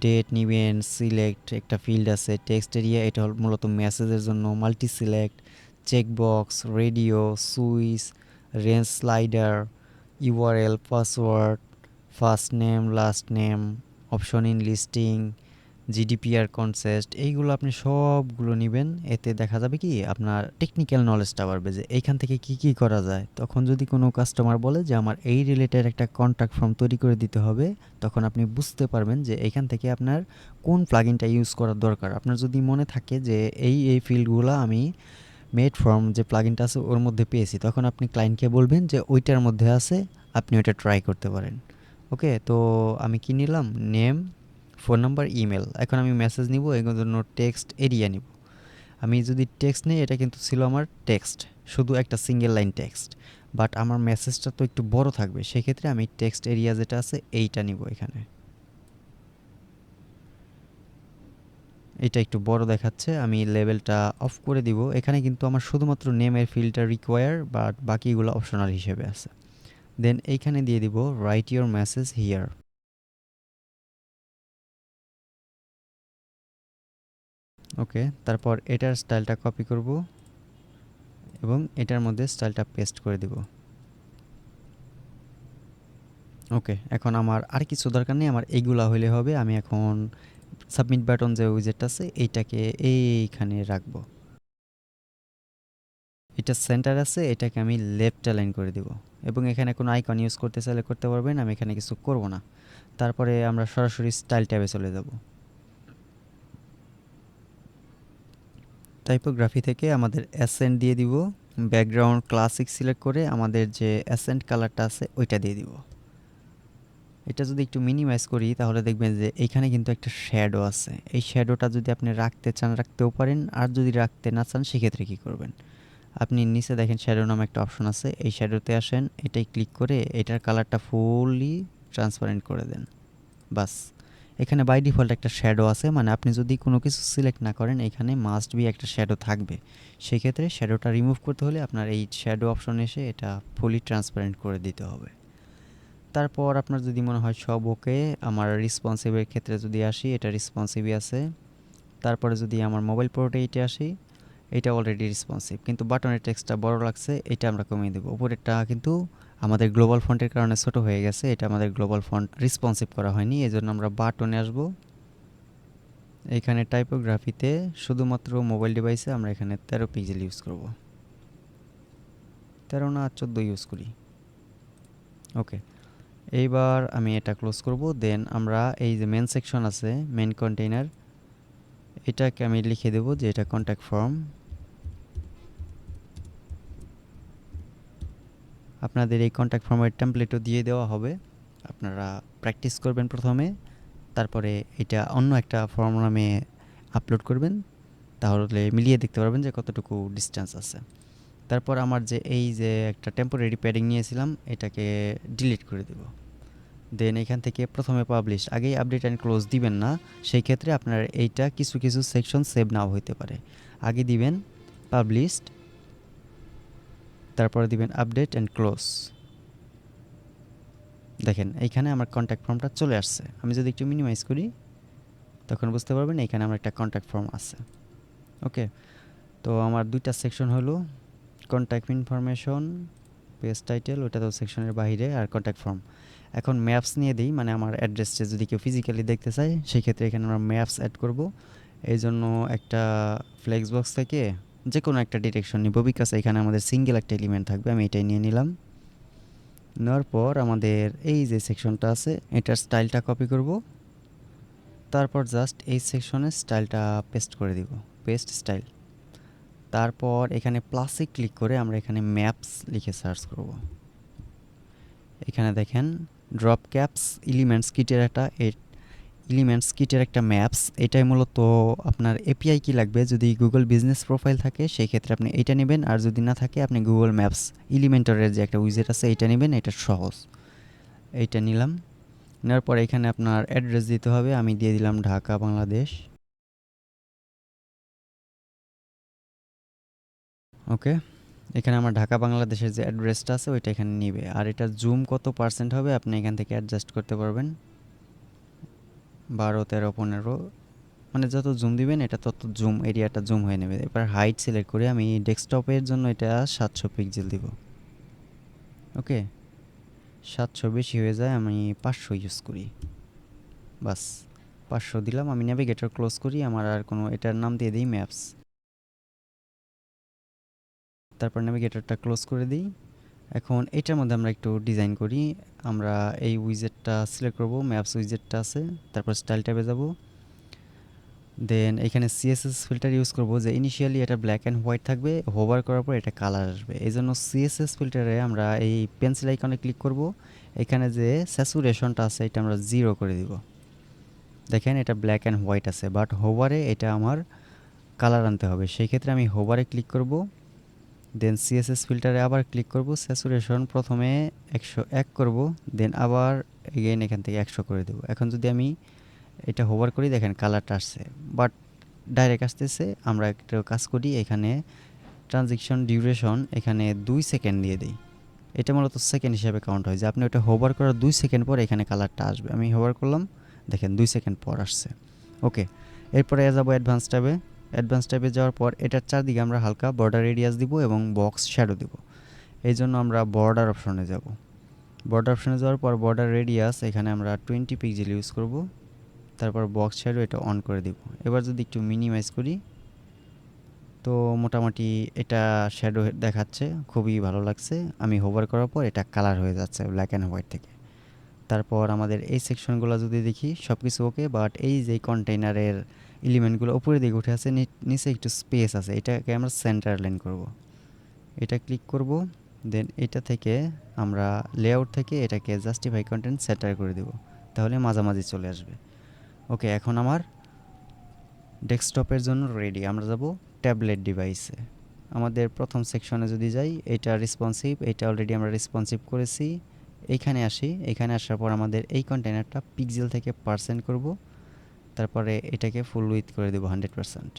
ডেট নিবেন, সিলেক্ট একটা ফিল্ড আছে, টেক্সট এরিয়া এটা হল মূলত মেসেজের জন্য, multi select, checkbox, radio, switch, range slider, URL, password, first name, last name, option in listing, GDPR concept, এইগুলো আপনি সবগুলো নেবেন। এতে দেখা যাবে কি আপনার টেকনিক্যাল নলেজটা বাড়বে যে এইখান থেকে কি কি করা যায়। তখন যদি কোনো কাস্টমার বলে যে আমার এই রিলেটেড একটা কন্ট্যাক্ট ফর্ম তৈরি করে দিতে হবে, তখন আপনি বুঝতে পারবেন যে এইখান থেকে আপনার কোন প্লাগইনটা ইউজ করার দরকার। আপনার যদি মনে থাকে যে এই ফিল্ডগুলো আমি মেড ফর্ম যে প্লাগইনটা আছে ওর মধ্যে পেয়েছি, তখন আপনি ক্লায়েন্টকে বলবেন যে ওইটার মধ্যে আছে, আপনি ওইটা ট্রাই করতে পারেন। ওকে, তো আমি কি নিলাম? Name, phone number, email. এখন আমি মেসেজ নিব, এর জন্য টেক্সট এরিয়া নিব। আমি যদি টেক্সট নিই, এটা কিন্তু ছিল আমার টেক্সট, শুধু একটা সিঙ্গেল লাইন টেক্সট, বাট আমার মেসেজটা তো একটু বড় থাকবে, সেক্ষেত্রে আমি টেক্সট এরিয়া যেটা আছে এইটা নিব। এখানে এটা একটু বড় দেখাচ্ছে, আমি লেভেলটা অফ করে দিব। এখানে কিন্তু আমার শুধুমাত্র নেমের ফিল্ডটা রিকোয়ার, বাট বাকিগুলো অপশনাল হিসেবে আছে। দেন এইখানে দিয়ে দিব রাইট ইওর মেসেজ হিয়ার। ওকে, তারপর এটার স্টাইলটা কপি করব এবং এটার মধ্যে স্টাইলটা পেস্ট করে দিব। ওকে, এখন আমার আর কিছু দরকার নেই, আমার এইগুলা হইলে হবে। আমি এখন সাবমিট বাটন যে উইজেটটা আছে এইটাকে এইখানে রাখবো। এটা সেন্টার আছে, এটাকে আমি লেফট অ্যালাইন করে দিব এবং এখানে কোনো আইকন ইউজ করতে চাইলে করতে পারবেন, আমি এখানে কিছু করব না। তারপরে আমরা সরাসরি স্টাইল ট্যাবে চলে যাব। টাইপোগ্রাফি থেকে আমাদের অ্যাসেন্ট দিয়ে দিব, ব্যাকগ্রাউন্ড ক্লাসিক সিলেক্ট করে আমাদের যে অ্যাসেন্ট কালারটা আছে ওইটা দিয়ে দিব। এটা যদি একটু মিনিমাইজ করি তাহলে দেখবেন যে এইখানে কিন্তু একটা শ্যাডো আছে। এই শ্যাডোটা যদি আপনি রাখতে চান রাখতেও পারেন, আর যদি রাখতে না চান সেক্ষেত্রে কী করবেন? আপনি নিচে দেখেন শ্যাডো নামে একটা অপশন আছে, এই শ্যাডোতে আসেন, এটাই ক্লিক করে এটার কালারটা ফুললি ট্রান্সপারেন্ট করে দেন। বাস, এখানে বাই ডিফল্ট একটা শ্যাডো আছে, মানে আপনি যদি কোনো কিছু সিলেক্ট না করেন এখানে মাস্ট বি একটা শ্যাডো থাকবে। সেক্ষেত্রে শ্যাডোটা রিমুভ করতে হলে আপনার এই শ্যাডো অপশন এসে এটা ফুলি ট্রান্সপারেন্ট করে দিতে হবে। তারপর আপনার যদি মনে হয় সব ওকে, আমার রেসপন্সিভের ক্ষেত্রে যদি আসি, এটা রেসপন্সিভই আছে। তারপরে যদি আমার মোবাইল পোর্ট্রেইটে আসি, এটা অলরেডি রেসপন্সিভ, কিন্তু বাটনের টেক্সটটা বড় লাগছে, এটা আমরা কমিয়ে দেবো। উপরেরটা কিন্তু আমাদের গ্লোবাল ফন্টের কারণে ছোট হয়ে গেছে, এটা আমাদের গ্লোবাল ফন্ট রেসপন্সিভ করা হয়নি, এজন্য আমরা বাটনে আসব। এখানে টাইপোগ্রাফিতে শুধুমাত্র মোবাইল ডিভাইসে আমরা এখানে 13 পিক্সেল ইউজ করব, 13 না 14 ইউজ করি। ওকে, এইবার আমি এটা ক্লোজ করব। দেন আমরা এই যে মেন সেকশন আছে, মেন কন্টেইনার, এটাকে আমি লিখে দেবো যে এটা কন্ট্যাক্ট ফর্ম। আপনাদের এই কন্ট্যাক্ট ফর্মের টেমপ্লেটও দিয়ে দেওয়া হবে, আপনারা প্র্যাকটিস করবেন প্রথমে, তারপরে এটা অন্য একটা ফর্ম নামে আপলোড করবেন, তাহলে মিলিয়ে দেখতে পারবেন যে কতটুকু ডিস্টেন্স আছে। তারপর আমার যে এই যে একটা টেম্পোরারি প্যাডিং নিয়েছিলাম, এটাকে ডিলিট করে দেব। দেন এখান থেকে প্রথমে পাবলিশ, আগেই আপডেট অ্যান্ড ক্লোজ দিবেন না, সেই ক্ষেত্রে আপনার এইটা কিছু কিছু সেকশন সেভ নাও হইতে পারে। আগে দিবেন পাবলিশড, তারপরে দিবেন আপডেট অ্যান্ড ক্লোজ। দেখেন এইখানে আমার কন্ট্যাক্ট ফর্মটা চলে আসছে। আমি যদি একটু মিনিমাইজ করি তখন বুঝতে পারবেন এখানে আমার একটা কন্ট্যাক্ট ফর্ম আছে। ওকে, তো আমার দুইটা সেকশন হলো, কন্ট্যাক্ট ইনফরমেশন, পেজ টাইটেল, ওটা তো সেকশনের বাইরে, আর কন্ট্যাক্ট ফর্ম। এখন ম্যাপস নিয়ে দিই, মানে আমার অ্যাড্রেসটা যদি কেউ ফিজিক্যালি দেখতে চায় সেই ক্ষেত্রে এখানে আমরা ম্যাপস অ্যাড করব। এই জন্য একটা ফ্লেক্স বক্স থেকে যে কোনো একটা ডিরেকশন নিব, বিকজ এখানে আমাদের সিঙ্গেল একটা এলিমেন্ট থাকবে, আমি এটাই নিয়ে নিলাম। নেওয়ার পর আমাদের এই যে সেকশনটা আছে এটার স্টাইলটা কপি করব, তারপর জাস্ট এই সেকশনের স্টাইলটা পেস্ট করে দিব, পেস্ট স্টাইল। তারপর এখানে প্লাসে ক্লিক করে আমরা এখানে ম্যাপস লিখে সার্চ করব। এখানে দেখেন ড্রপ ক্যাপস এলিমেন্টস কিটের একটা ম্যাপস, এটাই মূলত আপনার এপিআই কি লাগবে। যদি গুগল বিজনেস প্রোফাইল থাকে সেই ক্ষেত্রে আপনি এটা নেবেন, আর যদি না থাকে আপনি গুগল ম্যাপস এলিমেন্টরের যে একটা উইজেট আছে এটা নেবেন, এটা সহজ। এইটা নিলাম, নেওয়ার পর এখানে আপনার অ্যাড্রেস দিতে হবে, আমি দিয়ে দিলাম ঢাকা বাংলাদেশ। ওকে, এখানে আমার ঢাকা বাংলাদেশের যে অ্যাড্রেসটা আছে ওইটা এখানে নিবে, আর এটা জুম কত পার্সেন্ট হবে আপনি এখান থেকে অ্যাডজাস্ট করতে পারবেন, 12, 13, 15, মানে যত জুম দিবেন এটা তত জুম এরিয়াটা জুম হয়ে নেবে। এবার হাইট সিলেক্ট করে আমি ডেস্কটপের জন্য এটা 700 পিক্সেল দিব। ওকে, 700 বেশি হয়ে যায়, আমি 500 ইউজ করি, বাস 500 দিলাম। আমি নেভিগেটর ক্লোজ করি, আমার আর কোনো, এটার নাম দিয়ে দিই ম্যাপস, তারপর নেভিগেটরটা ক্লোজ করে দিই। এখন এটার মধ্যে আমরা একটু ডিজাইন করি, আমরা এই উইজেটটা সিলেক্ট করব, ম্যাপস উইজেটটা আছে, তারপর স্টাইল ট্যাবে যাব। দেন এখানে সিএসএস ফিল্টার ইউজ করব, যে ইনিশিয়ালি এটা ব্ল্যাক অ্যান্ড হোয়াইট থাকবে, হোভার করার পর এটা কালার আসবে। এই জন্য সিএসএস ফিল্টারে আমরা এই পেন্সিল আইকনে ক্লিক করব, এখানে যে স্যাচুরেশনটা আছে এটা আমরা 0 করে দিব। দেখেন এটা ব্ল্যাক অ্যান্ড হোয়াইট আছে, বাট হোভারে এটা আমার কালার আনতে হবে, সেই ক্ষেত্রে আমি হোভারে ক্লিক করব। দেন সিএসএস ফিল্টারে আবার ক্লিক করব, স্যাচুরেশন প্রথমে 101 করব, দেন আবার এগেইন এখান থেকে 100 করে দেব। এখন যদি আমি এটা হোভার করি দেখেন কালারটা আসছে, বাট ডাইরেক্ট আসতেছে। আমরা একটা কাজ করি, এখানে ট্রানজিশন ডিউরেশন এখানে 2 সেকেন্ড দিয়ে দিই, এটা মূলত সেকেন্ড হিসাবে কাউন্ট হয়, যে আপনি ওটা হোভার করার 2 সেকেন্ড পর এখানে কালারটা আসবে। আমি হোভার করলাম, দেখেন 2 সেকেন্ড পর আসছে। ওকে, এরপরে যাবো অ্যাডভান্স ট্যাবে। অ্যাডভান্স ট্যাবে যাওয়ার পর এটার চারদিকে আমরা হালকা বর্ডার রেডিয়াস দিব এবং বক্স শ্যাডো দিব। এই জন্য আমরা বর্ডার অপশনে যাব। বর্ডার অপশনে যাওয়ার পর বর্ডার রেডিয়াস এখানে আমরা 20 পিক্সেল ইউজ করব, তারপর বক্স শ্যাডো এটা অন করে দিব। এবার যদি একটু মিনিমাইজ করি তো মোটামুটি এটা শ্যাডো দেখাচ্ছে, খুবই ভালো লাগছে। আমি হোভার করার পর এটা কালার হয়ে যাচ্ছে ব্ল্যাক অ্যান্ড হোয়াইট থেকে। তারপর আমাদের এই সেকশনগুলো যদি দেখি সব কিছু ওকে, বাট এই যে কন্টেইনারের এলিমেন্টগুলো উপরের দিকে উঠে আছে, নিচে একটু স্পেস আছে, এটাকে আমরা সেন্টার লাইন করব। এটা ক্লিক করব, দেন এটা থেকে আমরা লেআউট থেকে এটাকে জাস্টিফাই কন্টেন্ট সেন্টার করে দেব, তাহলে মাঝামাঝি চলে আসবে। ওকে, এখন আমার ডেস্কটপের জন্য রেডি। আমরা যাব ট্যাবলেট ডিভাইসে। আমাদের প্রথম সেকশনে যদি যাই, এটা রেসপন্সিভ, এটা অলরেডি আমরা রেসপন্সিভ করেছি। এইখানে আসি, এখানে আসার পর আমাদের এই কন্টেইনারটা পিক্সেল থেকে পার্সেন্ট করব, তারপরে এটাকে ফুল উইথ করে দেবো 100%।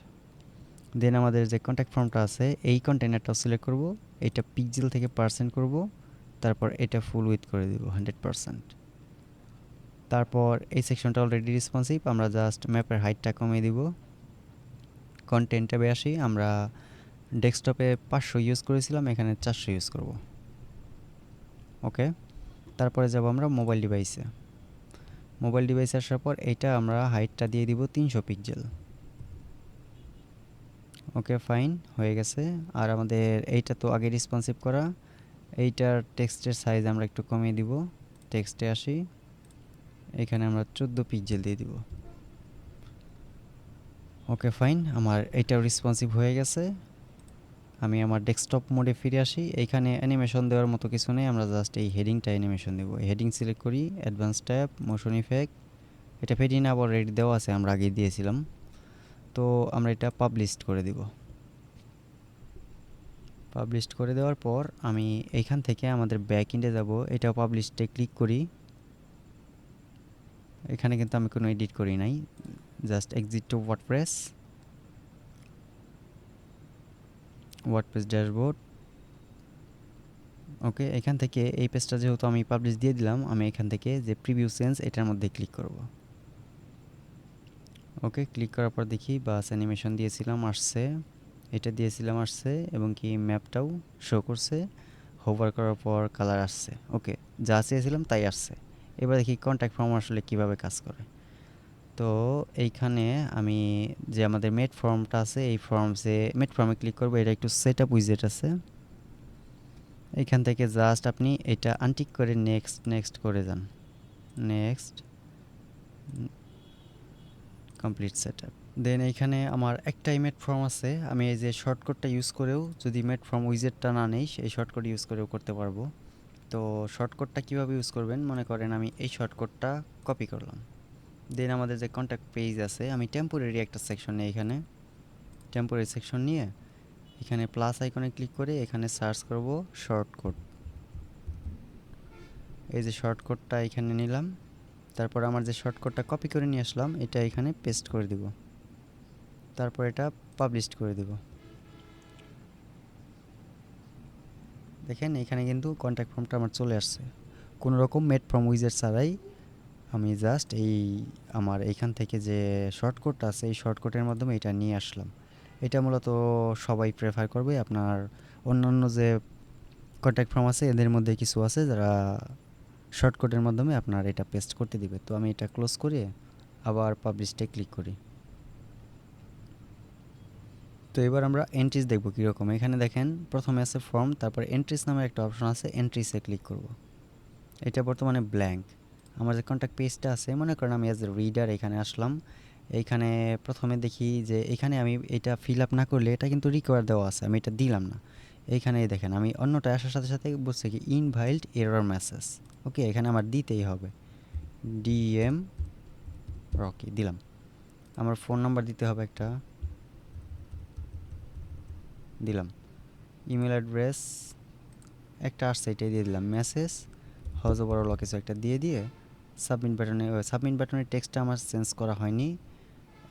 দেন আমাদের যে কন্ট্যাক্ট ফর্মটা আছে এই কন্টেইনারটাও সিলেক্ট করব, এটা পিক্সেল থেকে পার্সেন্ট করব, তারপর এটা ফুল উইথ করে দেবো 100%। তারপর এই সেকশনটা অলরেডি রেসপন্সিভ, আমরা জাস্ট ম্যাপের হাইটটা কমিয়ে দিব। কন্টেন্ট ট্যাবে আসি, আমরা ডেস্কটপে 500 ইউজ করেছিলাম, এখানে 400 ইউজ করব। ওকে, তারপরে যাব আমরা মোবাইল ডিভাইসে। মোবাইল ডিভাইসে আসার পর এইটা আমরা হাইটটা দিয়ে দিব 300 পিক্সেল। ওকে ফাইন, হয়ে গেছে। আর আমাদের এইটা তো আগে রেসপন্সিভ করা, এইটার টেক্সটের সাইজ আমরা একটু কমিয়ে দিব। টেক্সটে আসি, এখানে আমরা 14 পিক্সেল দিয়ে দিব। ওকে ফাইন, আমার এইটাও রেসপন্সিভ হয়ে গেছে। আমি আমার ডেস্কটপ মোডে ফিরে আসি। এইখানে অ্যানিমেশন দেওয়ার মতো কিছু নেই, আমরা জাস্ট এই হেডিংটা অ্যানিমেশন দেবো। হেডিং সিলেক্ট করি, অ্যাডভান্স ট্যাব, মোশন ইফেক্ট। এটা ফেডিং আবার রেডি দেওয়া আছে, আমরা আগেই দিয়েছিলাম। তো আমরা এটা পাবলিশড করে দিব। পাবলিশড করে দেওয়ার পর আমি এইখান থেকে আমাদের ব্যাক এন্ডে যাব, এটাও পাবলিশডে ক্লিক করি। এখানে কিন্তু আমি কোনো এডিট করি নাই, just exit to WordPress dashboard. Okay, এখান থেকে এই পেজটা যেহেতু আমি পাবলিশ দিয়ে দিলাম, আমি এখান থেকে যে প্রিভিউ সেন্স এটার মধ্যে ক্লিক করব। ওকে, ক্লিক করার পর দেখি বাস অ্যানিমেশন দিয়েছিলাম, আসছে। এটা দিয়েছিলাম, আসছে। এবং কি ম্যাপটাও শো করছে। হোভার করার পর কালার আসছে। ওকে, যা চেয়েছিলাম তাই আসছে। এবার দেখি কন্ট্যাক্ট ফর্ম আসলে কিভাবে কাজ করে। তো এইখানে আমি যে আমাদের মেড ফর্মটা আছে, এই মেড ফর্মে ক্লিক করবো। এটা একটু সেট আপ উইজেট আছে, এইখান থেকে জাস্ট আপনি এটা আনটিক করে নেক্সট নেক্সট করে যান। Next, complete set up. Then এইখানে আমার একটাই মেড ফর্ম আছে, আমি এই যে শর্টকাটটা ইউজ করেও যদি মেড ফর্ম উইজেটটা না নেই, এই শর্টকাট ইউজ করেও করতে পারবো। তো শর্টকাটটা কীভাবে ইউজ করবেন, মনে করেন আমি এই শর্টকাটটা কপি করলাম। দেন আমাদের যে কন্ট্যাক্ট পেজ আছে, আমি টেম্পোরারি একটা সেকশন নিয়ে এখানে টেম্পোরারি সেকশন নিয়ে এখানে প্লাস আইকনে ক্লিক করে এখানে সার্চ করব শর্টকাট। এই যে শর্টকাটটা এখানে নিলাম। তারপর আমার যে শর্টকাটটা কপি করে নিয়ে আসলাম, এটা এখানে পেস্ট করে দিব। তারপর এটা পাবলিশ করে দিব। দেখেন এখানে কিন্তু কন্ট্যাক্ট ফর্মটা আমার চলে আসছে, কোনো রকম মেড ফর্ম উইজেট ছাড়াই। আমি জাস্ট আমার এইখান থেকে যে শর্টকাটটা আছে, এই শর্টকাটের মাধ্যমে এটা নিয়ে আসলাম। এটা মূলত সবাই প্রেফার করবে। আপনার অন্যান্য যে কন্ট্যাক্ট ফর্ম আছে, এদের মধ্যে কিছু আছে যারা শর্টকাটের মাধ্যমে আপনার এটা পেস্ট করতে দিবে। তো আমি এটা ক্লোজ করে আবার পাবলিশে ক্লিক করি। তো এবার আমরা এন্ট্রিজ দেখব কীরকম। এখানে দেখেন প্রথমে আছে ফর্ম, তারপর এন্ট্রিজ নামের একটা অপশন আছে, এন্ট্রিসে ক্লিক করব। এটা বর্তমানে ব্ল্যাঙ্ক। আমার যে কন্ট্যাক্ট পেজটা আছে, মনে করেন আমি অ্যাজ এ রিডার এখানে আসলাম। এইখানে প্রথমে দেখি যে এখানে আমি এটা ফিল আপ না করলে এটা কিন্তু রিকোয়ার দেওয়া আছে, আমি এটা দিলাম না। এইখানে দেখেন আমি অন্যটা আসার সাথে সাথে বলছে কি ইনভাইল্ড এরর মেসেজ। ওকে, এখানে আমার দিতেই হবে। ডিএম রকি দিলাম। আমার ফোন নাম্বার দিতে হবে একটা, দিলাম। ইমেল অ্যাড্রেস একটা আসছে, এটাই দিয়ে দিলাম। মেসেজ হাউস ওভারঅল কিছু একটা দিয়ে সাবমিট বাটনের টেক্সটটা আমার চেঞ্জ করা হয়নি।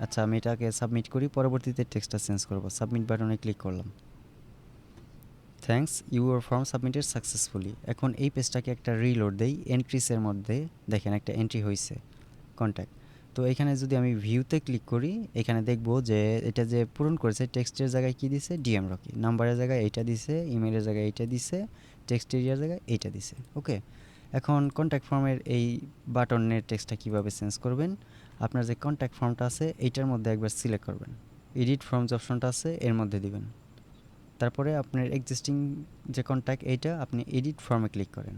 আচ্ছা, আমি এটাকে সাবমিট করি, পরবর্তীতে টেক্সটটা চেঞ্জ করব। সাবমিট বাটনে ক্লিক করলাম। Thanks, your form submitted successfully. এখন এই পেজটাকে একটা রিলোড দেই। এন্ট্রিসের মধ্যে দেখেন একটা এন্ট্রি হয়েছে, কন্ট্যাক্ট। তো এখানে যদি আমি ভিউতে ক্লিক করি, এখানে দেখব যে এটা যে পূরণ করেছে, টেক্সটের জায়গায় কি দিছে, ডিএম রকি। নাম্বারের জায়গায় এইটা দিছে, ইমেলের জায়গায় এইটা দিছে, টেক্সট এরিয়ার জায়গায় এইটা দিছে। ওকে, এখন কন্ট্যাক্ট ফর্মের এই বাটনের টেক্সটটা কীভাবে চেঞ্জ করবেন, আপনার যে কন্ট্যাক্ট ফর্মটা আছে এইটার মধ্যে একবার সিলেক্ট করবেন। এডিট ফর্মস অপশনটা আছে, এর মধ্যে দিবেন। তারপরে আপনার এক্সিস্টিং যে কন্ট্যাক্ট, এইটা আপনি এডিট ফর্মে ক্লিক করেন।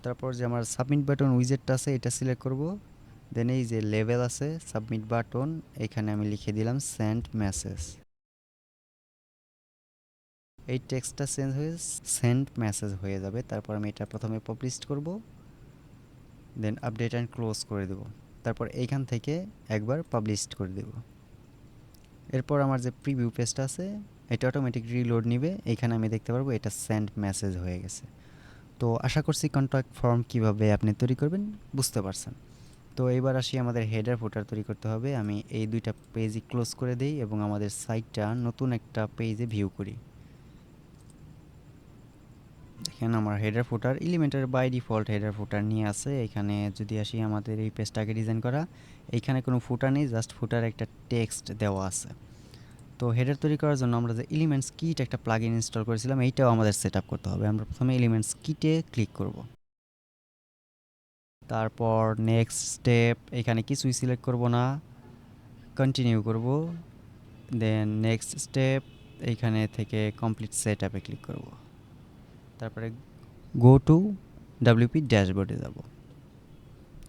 তারপর যে আমার সাবমিট বাটন উইজেটটা আছে, এটা সিলেক্ট করব। দেন এই যে লেভেল আছে সাবমিট বাটন, এখানে আমি লিখে দিলাম সেন্ড মেসেজ। এই টেক্সটটা চেঞ্জ হয়ে সেন্ড মেসেজ হয়ে যাবে। তারপর আমি এটা প্রথমে পাবলিশ করব, দেন আপডেট অ্যান্ড ক্লোজ করে দেব। তারপর এইখান থেকে একবার পাবলিশ করে দেব। এরপর আমার যে প্রিভিউ পেজটা আছে, এটা অটোমেটিক রিলোড নিবে। এইখানে আমি দেখতে পারবো এটা সেন্ড মেসেজ হয়ে গেছে। তো আশা করছি কন্ট্যাক্ট ফর্ম কিভাবে আপনি তৈরি করবেন বুঝতে পারছেন। তো এবার আসি, আমাদের হেডার ফুটার তৈরি করতে হবে। আমি এই দুইটা পেজই ক্লোজ করে দেই এবং আমাদের সাইটটা নতুন একটা পেজে ভিউ করি। দেখেন আমার হেডার ফুটার এলিমেন্টের বাই ডিফল্ট হেডার ফুটার নিয়ে আছে। এখানে যদি আসি আমাদের এই পেজটাকে ডিজাইন করা, এইখানে কোনো ফুটার নেই, জাস্ট ফুটার একটা টেক্সট দেওয়া আছে। তো হেডার তৈরি করার জন্য আমরা যে এলিমেন্টস কিট একটা প্লাগইন ইনস্টল করেছিলাম, এইটাও আমাদের সেট আপ করতে হবে। আমরা প্রথমে এলিমেন্টস কিটে ক্লিক করব, তারপর নেক্সট স্টেপ, এখানে কিছুই সিলেক্ট করব না, কন্টিনিউ করব, দেন নেক্সট স্টেপ, এইখানে থেকে কমপ্লিট সেট আপে ক্লিক করব, তারপরে গো টু ডাব্লিউপি ড্যাশবোর্ডে যাব।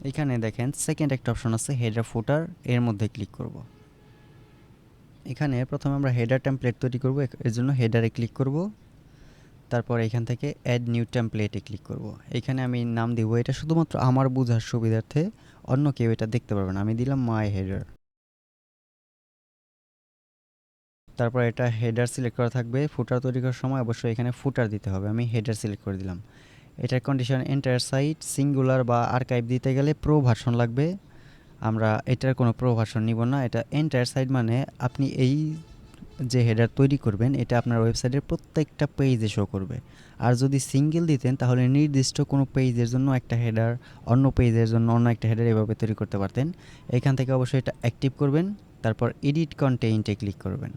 এখানে দেখেন সেকেন্ড একটা অপশন আছে হেডার ফুটার, এর মধ্যে ক্লিক করব। এখানে প্রথমে আমরা হেডার টেমপ্লেট তৈরি করব, এর জন্য হেডারে ক্লিক করব, তারপর এখান থেকে অ্যাড নিউ টেমপ্লেটে ক্লিক করব। এখানে আমি নাম দিব, এটা শুধুমাত্র আমার বোঝার সুবিধার্থে, অন্য কেউ এটা দেখতে পারবে না। আমি দিলাম মাই হেডার। তারপর এটা হেডার সিলেক্ট করা থাকবে, ফুটার তৈরি করার সময় অবশ্যই এখানে ফুটার দিতে হবে। আমি হেডার সিলেক্ট করে দিলাম। এটার কন্ডিশন এন্টায়ার সাইট সিঙ্গুলার বা আর্কাইভ দিতে গেলে প্রো ভার্সন লাগবে। আমরা এটার কোনো প্রো ভার্সন নিব না। এটা এন্টায়ার সাইট মানে আপনি এই যে হেডার তৈরি করবেন এটা আপনার ওয়েবসাইটের প্রত্যেকটা পেজে শো করবে। আর যদি সিঙ্গেল দিতেন তাহলে নির্দিষ্ট কোনো পেজের জন্য একটা হেডার, অন্য পেজের জন্য অন্য একটা হেডার এভাবে তৈরি করতে পারতেন। এখান থেকে অবশ্যই এটা অ্যাক্টিভ করবেন, তারপর এডিট কন্টেন্টে ক্লিক করবেন।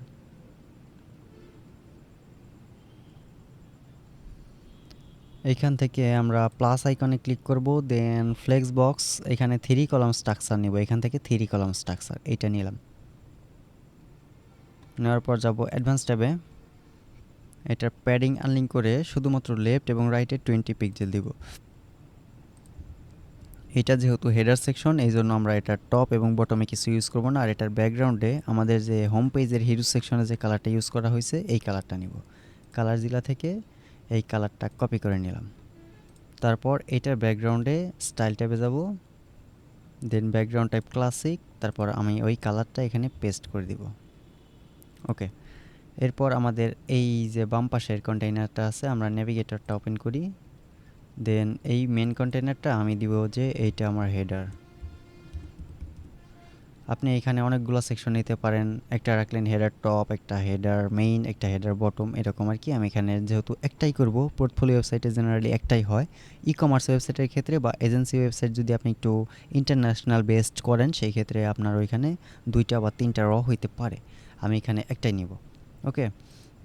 এইখান থেকে আমরা প্লাস আইকনে ক্লিক করব, দেন ফ্লেক্স বক্স, এখানে 3 কলাম স্ট্রাকচার নিব। এখান থেকে 3 কলাম স্ট্রাকচার এইটা নিলাম। নেওয়ার পর যাব অ্যাডভান্স ট্যাবে, এটার প্যাডিং আনলিঙ্ক করে শুধুমাত্র লেফট এবং রাইটে 20 পিক্সেল দিব। এটা যেহেতু হেডার সেকশন, এই জন্য আমরা এটার টপ এবং বটমে কিছু ইউজ করব না। আর এটার ব্যাকগ্রাউন্ডে আমাদের যে হোম পেজের হিরো সেকশনে যে কালারটা ইউজ করা হয়েছে এই কালারটা নিব। কালার জিলা থেকে এই কালারটা কপি করে নিলাম। তারপর এটার ব্যাকগ্রাউন্ডে স্টাইল ট্যাবে যাব, দেন ব্যাকগ্রাউন্ড টাইপ ক্লাসিক, তারপর আমি ওই কালারটা এখানে পেস্ট করে দিব। ওকে, এরপর আমাদের এই যে বাম পাশের কন্টেইনারটা আছে, আমরা নেভিগেটরটা ওপেন করি, দেন এই মেন কন্টেইনারটা আমি দিব যে এইটা আমার হেডার। আপনি এখানে অনেকগুলো সেকশন নিতে পারেন, একটা রাখলেন হেডার টপ, একটা হেডার মেইন, একটা হেডার বটম, এরকম আর কি। আমি এখানে যেহেতু একটাই করব, পোর্টফোলিও ওয়েবসাইটে জেনারেলি একটাই হয়। ই কমার্স ওয়েবসাইটের ক্ষেত্রে বা এজেন্সি ওয়েবসাইট যদি আপনি একটু ইন্টারন্যাশনাল বেসড করেন সেই ক্ষেত্রে আপনার ওইখানে 2টা বা 3টা হইতে পারে। আমি এখানে একটাই নিব। ওকে,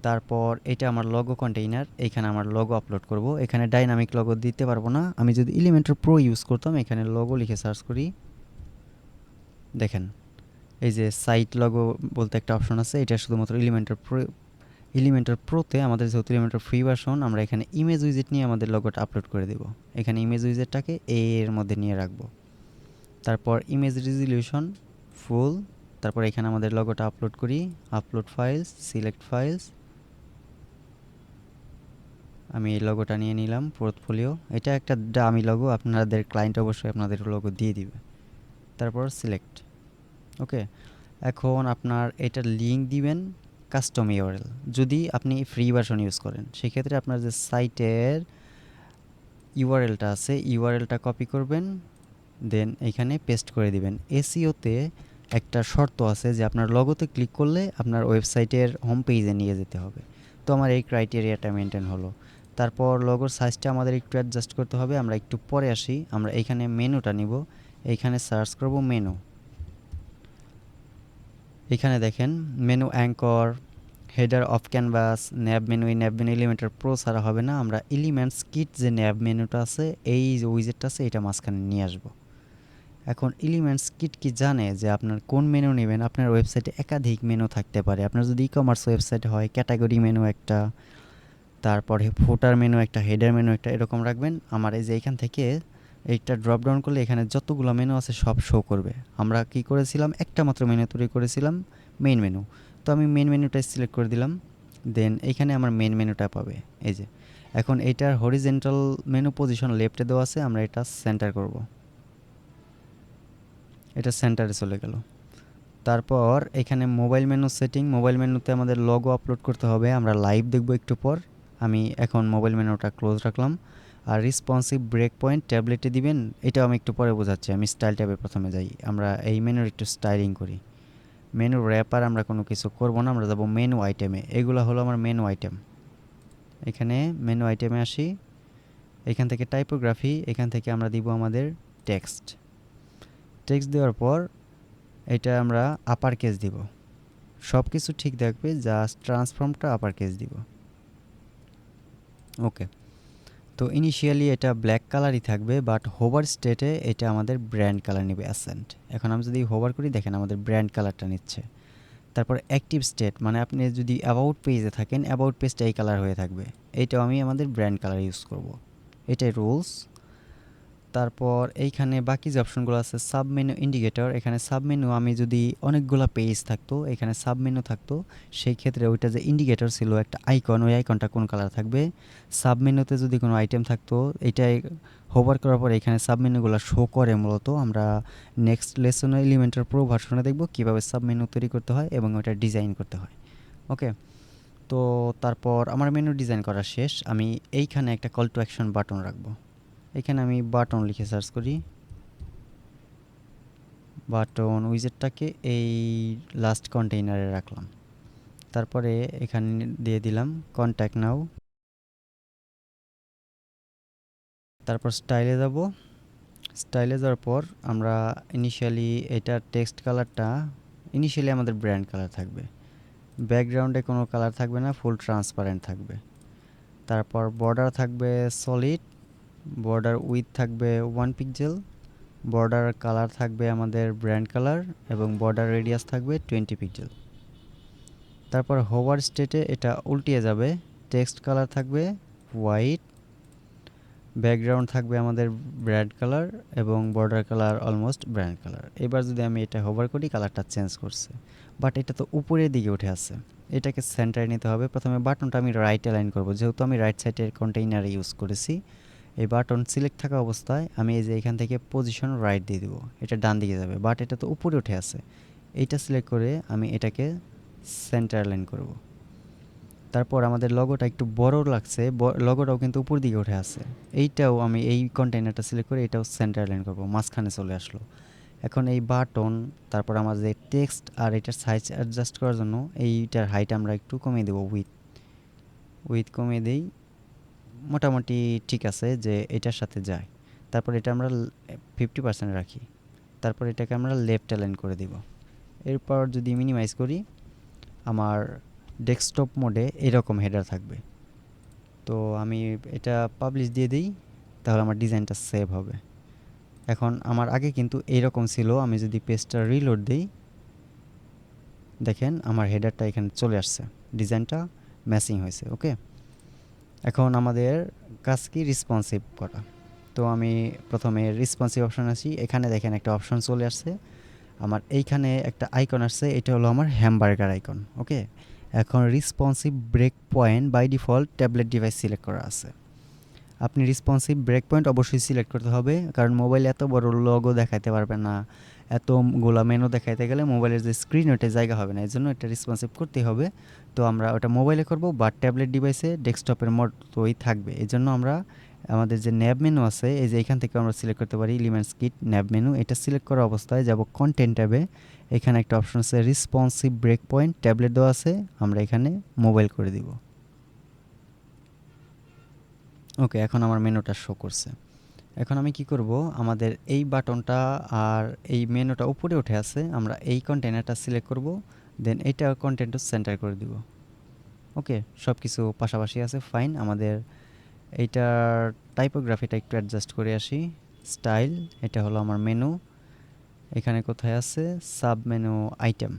তারপর এটা আমার লগো কন্টেইনার, এইখানে আমার লগো আপলোড করব। এখানে ডাইনামিক লগো দিতে পারবো না। আমি যদি এলিমেন্টর প্রো ইউজ করতাম, এখানে লগো লিখে সার্চ করি, দেখেন এই যে সাইট লগো বলতে একটা অপশন আছে, এটা শুধুমাত্র এলিমেন্টর প্রোতে। আমাদের যেহেতু এলিমেন্টর ফ্রি ভার্সন, আমরা এখানে ইমেজ উইজেট নিয়ে আমাদের লগোটা আপলোড করে দেব। এখানে ইমেজ উইজেটটাকে এর মধ্যে নিয়ে রাখবো। তারপর ইমেজ রেজলিউশন ফুল, তারপর এখানে আমাদের লগোটা আপলোড করি, আপলোড ফাইলস, সিলেক্ট ফাইলস। আমি এই লগোটা নিয়ে নিলাম পোর্টফোলিও। এটা একটা দামি লগো, আপনাদের ক্লায়েন্ট অবশ্যই আপনাদের লগো দিয়ে দিবে। তারপর সিলেক্ট। ওকে, এখন আপনার এটার লিঙ্ক দিবেন কাস্টম ইউআরএল। যদি আপনি ফ্রি ভার্সন ইউজ করেন সেক্ষেত্রে আপনার যে সাইটের ইউআরএলটা আছে ইউআরএলটা কপি করবেন, দেন এখানে পেস্ট করে দিবেন। এসইওতে একটা শর্ত আছে যে আপনার লগোতে ক্লিক করলে আপনার ওয়েবসাইটের হোম পেজে নিয়ে যেতে হবে। তো আমার এই ক্রাইটেরিয়াটা মেনটেন হলো। তারপর লগোর সাইজটা আমাদের একটু অ্যাডজাস্ট করতে হবে, আমরা একটু পরে আসি। আমরা এইখানে মেনুটা নিব, এইখানে সার্চ করব মেনু। এখানে দেখেন menu anchor, header off canvas, nav menu. এই ন্যাব মেনু এলিমেন্টের প্রো ছাড়া হবে না। আমরা এলিমেন্টস কিট যে ন্যাব মেনুটা আছে, এই যে উইজেটটা আছে, এটা মাঝখানে নিয়ে আসবো। এখন এলিমেন্টস কিট কি জানে যে আপনার কোন মেনু নেবেন। আপনার ওয়েবসাইটে একাধিক মেনু থাকতে পারে। আপনার যদি ই কমার্স ওয়েবসাইট হয়, ক্যাটাগরি মেনু একটা, তারপরে ফুটার মেনু একটা, হেডার মেনু একটা, এরকম রাখবেন। আমার এই যে এখান থেকে এইটা ড্রপ ডাউন করলে এখানে যতগুলো মেনু আছে সব শো করবে। আমরা কি করেছিলাম, একটা মাত্র মেনু তৈরি করেছিলাম, মেইন মেনু। তো আমি মেইন মেনুটাই সিলেক্ট করে দিলাম, দেন এইখানে আমার মেইন মেনুটা পাবে। এই যে এখন এইটার হরিজেন্টাল মেনু পজিশন লেফটে দেওয়া আছে, আমরা এটা সেন্টার করব। এটা সেন্টারে চলে গেল। তারপর এখানে মোবাইল মেনু সেটিং, মোবাইল মেনুতে আমাদের লগো আপলোড করতে হবে। আমরা লাইভ দেখব একটু পর। আমি এখন মোবাইল মেনুটা ক্লোজ রাখলাম। আর রেসপন্সিভ ব্রেক পয়েন্ট ট্যাবলেটে দিবেন, এটাও আমি একটু পরে বোঝাচ্ছি। আমি স্টাইল ট্যাবে প্রথমে যাই, আমরা এই মেনুর একটু স্টাইলিং করি। মেনু র্যাপার আমরা কোনো কিছু করব না, আমরা যাব মেনু আইটেমে। এগুলো হলো আমার মেনু আইটেম। এখানে মেনু আইটেমে আসি, এখান থেকে টাইপোগ্রাফি, এখান থেকে আমরা দিব আমাদের টেক্সট। টেক্সট দেওয়ার পর এটা আমরা আপার কেস দিব, সব কিছু ঠিক থাকবে, জাস্ট ট্রান্সফর্মটা আপার কেস দিব। ওকে, তো ইনিশিয়ালি এটা ব্ল্যাক কালারই থাকবে, বাট হোভার স্টেটে এটা আমাদের ব্র্যান্ড কালার নেবে অ্যাসেন্ট। এখন আমি যদি হোভার করি, দেখেন আমাদের ব্র্যান্ড কালারটা নিচ্ছে। তারপর অ্যাক্টিভ স্টেট, মানে আপনি যদি অ্যাবাউট পেজে থাকেন, অ্যাবাউট পেজটা এই কালার হয়ে থাকবে, এইটাও আমি আমাদের ব্র্যান্ড কালার ইউজ করব, এটাই রুলস। তারপর এইখানে বাকি যে অপশনগুলো আছে, সাবমেনু ইন্ডিকেটর, এখানে সাবমেনু আমি যদি অনেকগুলো পেজ থাকতো, এখানে সাবমেনু থাকতো, সেই ক্ষেত্রে ওইটা যে ইন্ডিকেটর ছিল একটা আইকন, ওই আইকনটা কোন কালার থাকবে। সাবমেনুতে যদি কোনো আইটেম থাকতো, এটাই হোভার করার পর এখানে সাবমেনুগুলো শো করে। মূলত আমরা নেক্সট লেসনে এলিমেন্টের প্রো ভার্সনে দেখব কীভাবে সাবমেনু তৈরি করতে হয় এবং ওটা ডিজাইন করতে হয়। ওকে, তো তারপর আমার মেনু ডিজাইন করা শেষ। আমি এইখানে একটা কল টু অ্যাকশন বাটন রাখবো। এখানে আমি বাটন লিখে সার্চ করি, বাটন উইজেটটাকে এই লাস্ট কন্টেইনারে রাখলাম। তারপরে এখানে দিয়ে দিলাম কন্ট্যাক্ট নাও। তারপর স্টাইলে যাব, স্টাইলে যাওয়ার পর আমরা ইনিশিয়ালি এটা টেক্সট কালারটা ইনিশিয়ালি আমাদের ব্র্যান্ড কালার থাকবে, ব্যাকগ্রাউন্ডে কোনো কালার থাকবে না, ফুল ট্রান্সপারেন্ট থাকবে। তারপর বর্ডার থাকবে সলিড, বর্ডার উইথ থাকবে 1 পিক্সেল, বর্ডার কালার থাকবে আমাদের ব্র্যান্ড কালার এবং বর্ডার রেডিয়াস থাকবে 20 পিক্সেল। তারপর হোভার স্টেটে এটা উল্টিয়ে যাবে, টেক্সট কালার থাকবে হোয়াইট, ব্যাকগ্রাউন্ড থাকবে আমাদের ব্র্যান্ড কালার এবং border colour almost brand colour. এবার যদি আমি এটা হোভার করি, কালারটা চেঞ্জ করছে, বাট এটা তো উপরের দিকে উঠে আছে, এটাকে সেন্টারে নিতে হবে। প্রথমে বাটনটা আমি রাইট অ্যালাইন করব, যেহেতু আমি রাইট সাইডের কন্টেইনার ইউজ করেছি। এই বাটন সিলেক্ট থাকা অবস্থায় আমি এই যে এখান থেকে পজিশন রাইট দিয়ে দেবো, এটা ডান দিকে যাবে, বাট এটা তো উপরে উঠে আছে। এইটা সিলেক্ট করে আমি এটাকে সেন্টার লাইন করব। তারপর আমাদের লগোটা একটু বড় লাগছে, লগোটাও কিন্তু উপর দিকে উঠে আছে, এইটাও আমি এই কন্টেইনারটা সিলেক্ট করে এটাও সেন্টার লাইন করব, মাঝখানে চলে আসলো। এখন এই বাটন, তারপর আমাদের টেক্সট আর এটার সাইজ অ্যাডজাস্ট করার জন্য এইটার হাইট আমরা একটু কমিয়ে দেবো, উইথ কমিয়ে দেই, মোটামুটি ঠিক আছে যে এটার সাথে যায়। তারপর এটা আমরা 50% রাখি, তারপর এটাকে আমরা লেফট অ্যালাইন করে দিব। এরপর যদি মিনিমাইজ করি, আমার ডেস্কটপ মোডে এরকম হেডার থাকবে। তো আমি এটা পাবলিশ দিয়ে দিই, তাহলে আমার ডিজাইনটা সেভ হবে। এখন আমার আগে কিন্তু এইরকম ছিল, আমি যদি পেজটা রিলোড দিই, দেখেন আমার হেডারটা এখানে চলে আসছে, ডিজাইনটা ম্যাচিং হয়েছে। ওকে, এখন আমাদের কাজ কি রেসপন্সিভ করা। তো আমি প্রথমে রেসপন্সিভ অপশন আসি, এখানে দেখেন একটা অপশন চলে আসছে, আমার এইখানে একটা আইকন আসছে, এটা হলো আমার হ্যামবার্গার আইকন। ওকে, এখন responsive break point by default tablet device select করা আছে। আপনি রেসপন্সিভ ব্রেক পয়েন্ট অবশ্যই সিলেক্ট করতে হবে, কারণ মোবাইল এত বড় লগো দেখাতে পারবে না, এতগুলো মেনু দেখাইতে গেলে মোবাইলের যে স্ক্রিন ওটা জায়গা হবে না, এই জন্য এটা রেসপন্সিভ করতেই হবে। তো আমরা ওটা মোবাইলে করব, বা ট্যাবলেট ডিভাইসে ডেস্কটপের মতোই থাকবে। এই জন্য আমরা আমাদের যে ন্যাব মেনু আছে, এই যে এখান থেকে আমরা সিলেক্ট করতে পারি এলিমেন্টস কিট ন্যাব মেনু, এটা সিলেক্ট করা অবস্থায় যাব কন্টেন্ট ট্যাবে, এখানে একটা অপশন আছে রেসপন্সিভ ব্রেক পয়েন্ট, ট্যাবলেট দেওয়া আছে, আমরা এখানে মোবাইল করে দিব। ওকে, এখন আমার মেনুটা শো করছে। এখন আমি কি করব, আমাদের এই বাটনটা আর এই মেনুটা উপরে উঠে আছে, আমরা এই কন্টেনারটা সিলেক্ট করব, দেন এইটা কন্টেন্টও সেন্টার করে দিব। ওকে, সব কিছু পাশাপাশি আছে, ফাইন। আমাদের এইটার টাইপোগ্রাফিটা একটু অ্যাডজাস্ট করে আসি, স্টাইল, এটা হলো আমার মেনু, এখানে কোথায় আছে সাব মেনু আইটেম,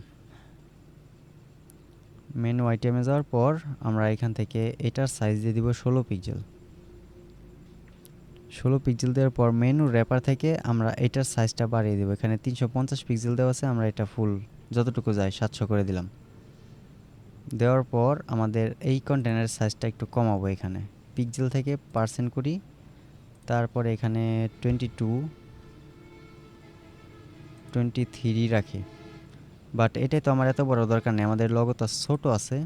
মেনু আইটেমে যাওয়ার পর আমরা এখান থেকে এটার সাইজ দিয়ে দিব 16 পিক্সেল। 16 পিক্সেল দেওয়ার পর মেনু র্যাপার থেকে আমরা এটার সাইজটা বাড়িয়ে দেবো, এখানে 350 পিক্সেল দেওয়া আছে, আমরা এটা ফুল যতটুকু যায় 700 করে দিলাম। দেওয়ার পর আমাদের এই কন্টেনারের সাইজটা একটু কমাবো, এখানে পিক্সেল থেকে পার্সেন্ট করি, তারপরে এখানে 23 রাখি। বাট এটাই তো আমার এত বড় দরকার নেই, আমাদের লগো তো ছোটো আছে,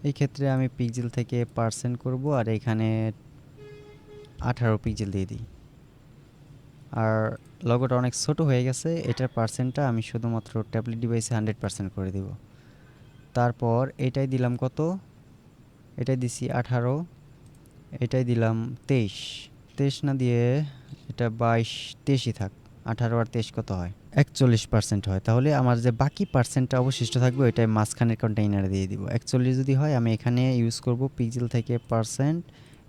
এই ক্ষেত্রে আমি পিক্সেল থেকে পার্সেন্ট করব আর এখানে 18 পিক্সেল দিয়ে দিই। আর লগোটা অনেক ছোট হয়ে গেছে, এটার পার্সেন্টটা আমি শুধুমাত্র ট্যাবলেট ডিভাইসে 100% করে দেব। তারপর এটাই দিলাম কত, এটাই দিছি 18, এটাই দিলাম 23। 23 না দিয়ে এটা 22, 23ই থাক। 18 আর 23 কত হয়? 41% হয়। তাহলে আমার যে বাকি পার্সেন্টটা অবশিষ্ট থাকবে ওইটাই মাঝখানের কন্টেইনারে দিয়ে দিব। 41 যদি হয় আমি এখানে ইউজ করব পিক্সেল থেকে পার্সেন্ট,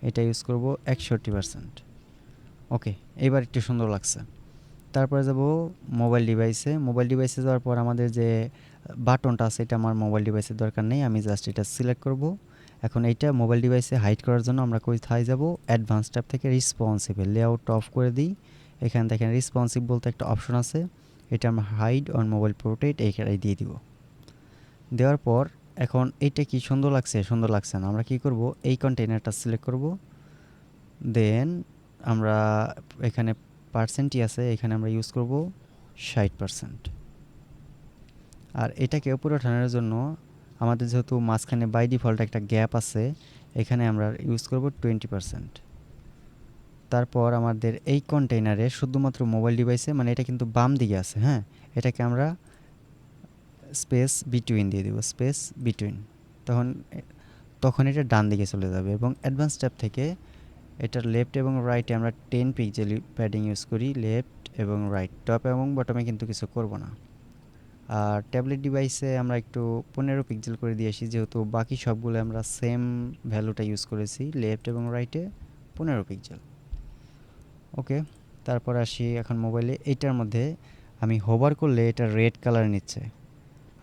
এটা ইউজ করব 61%। ওকে, এবার একটু সুন্দর লাগছে। তারপরে যাব মোবাইল ডিভাইসে। মোবাইল ডিভাইসে যাওয়ার পর আমাদের যে বাটনটা আছে এটা আমার মোবাইল ডিভাইসের দরকার নেই, আমি জাস্ট এটা সিলেক্ট করব। এখন এইটা মোবাইল ডিভাইসে হাইড করার জন্য আমরা কোথায় যাব? অ্যাডভান্স ট্যাব থেকে রেসপন্সিভ লেআউট অফ করে দিই। এখানে দেখেন রেসপন্সিভ বলতে একটা অপশন আছে, এটা আমরা হাইড অন মোবাইল পোর্ট্রেট এইখানে দিয়ে দিব। দেওয়ার পর এখন এইটা কি সুন্দর লাগছে? সুন্দর লাগছে না। আমরা কি করব? এই কন্টেইনারটা সিলেক্ট করব, দেন আমরা এখানে পার্সেন্টই আছে, এখানে আমরা ইউজ করব 60%। আর এটাকে উপরে ওঠানোর জন্য আমাদের যেহেতু মাঝখানে বাই ডিফল্ট একটা গ্যাপ আছে, এখানে আমরা ইউজ করব 20%। তারপর আমাদের এই কন্টেইনারে শুধুমাত্র মোবাইল ডিভাইসে, মানে এটা কিন্তু বাম দিকে আছে, হ্যাঁ, এটাকে আমরা স্পেস বিটুইন দিয়ে দেব, স্পেস বিটুইন। তখন তখন এটা ডান দিকে চলে যাবে। এবং অ্যাডভান্স ট্যাব থেকে এটার লেফট এবং রাইটে আমরা 10 পিক্সেল প্যাডিং ইউজ করি, লেফট এবং রাইট, টপ এবং বটমে কিন্তু কিছু করব না। আর ট্যাবলেট ডিভাইসে আমরা একটু 15 পিক্সেল করে দিয়ে আসি, যেহেতু বাকি সবগুলো আমরা সেম ভ্যালুটা ইউজ করেছি, লেফট এবং রাইটে 15 পিক্সেল। ওকে, তারপর আসি এখন মোবাইলে। এইটার মধ্যে আমি হোভার করলে এটা রেড কালার নিচ্ছে,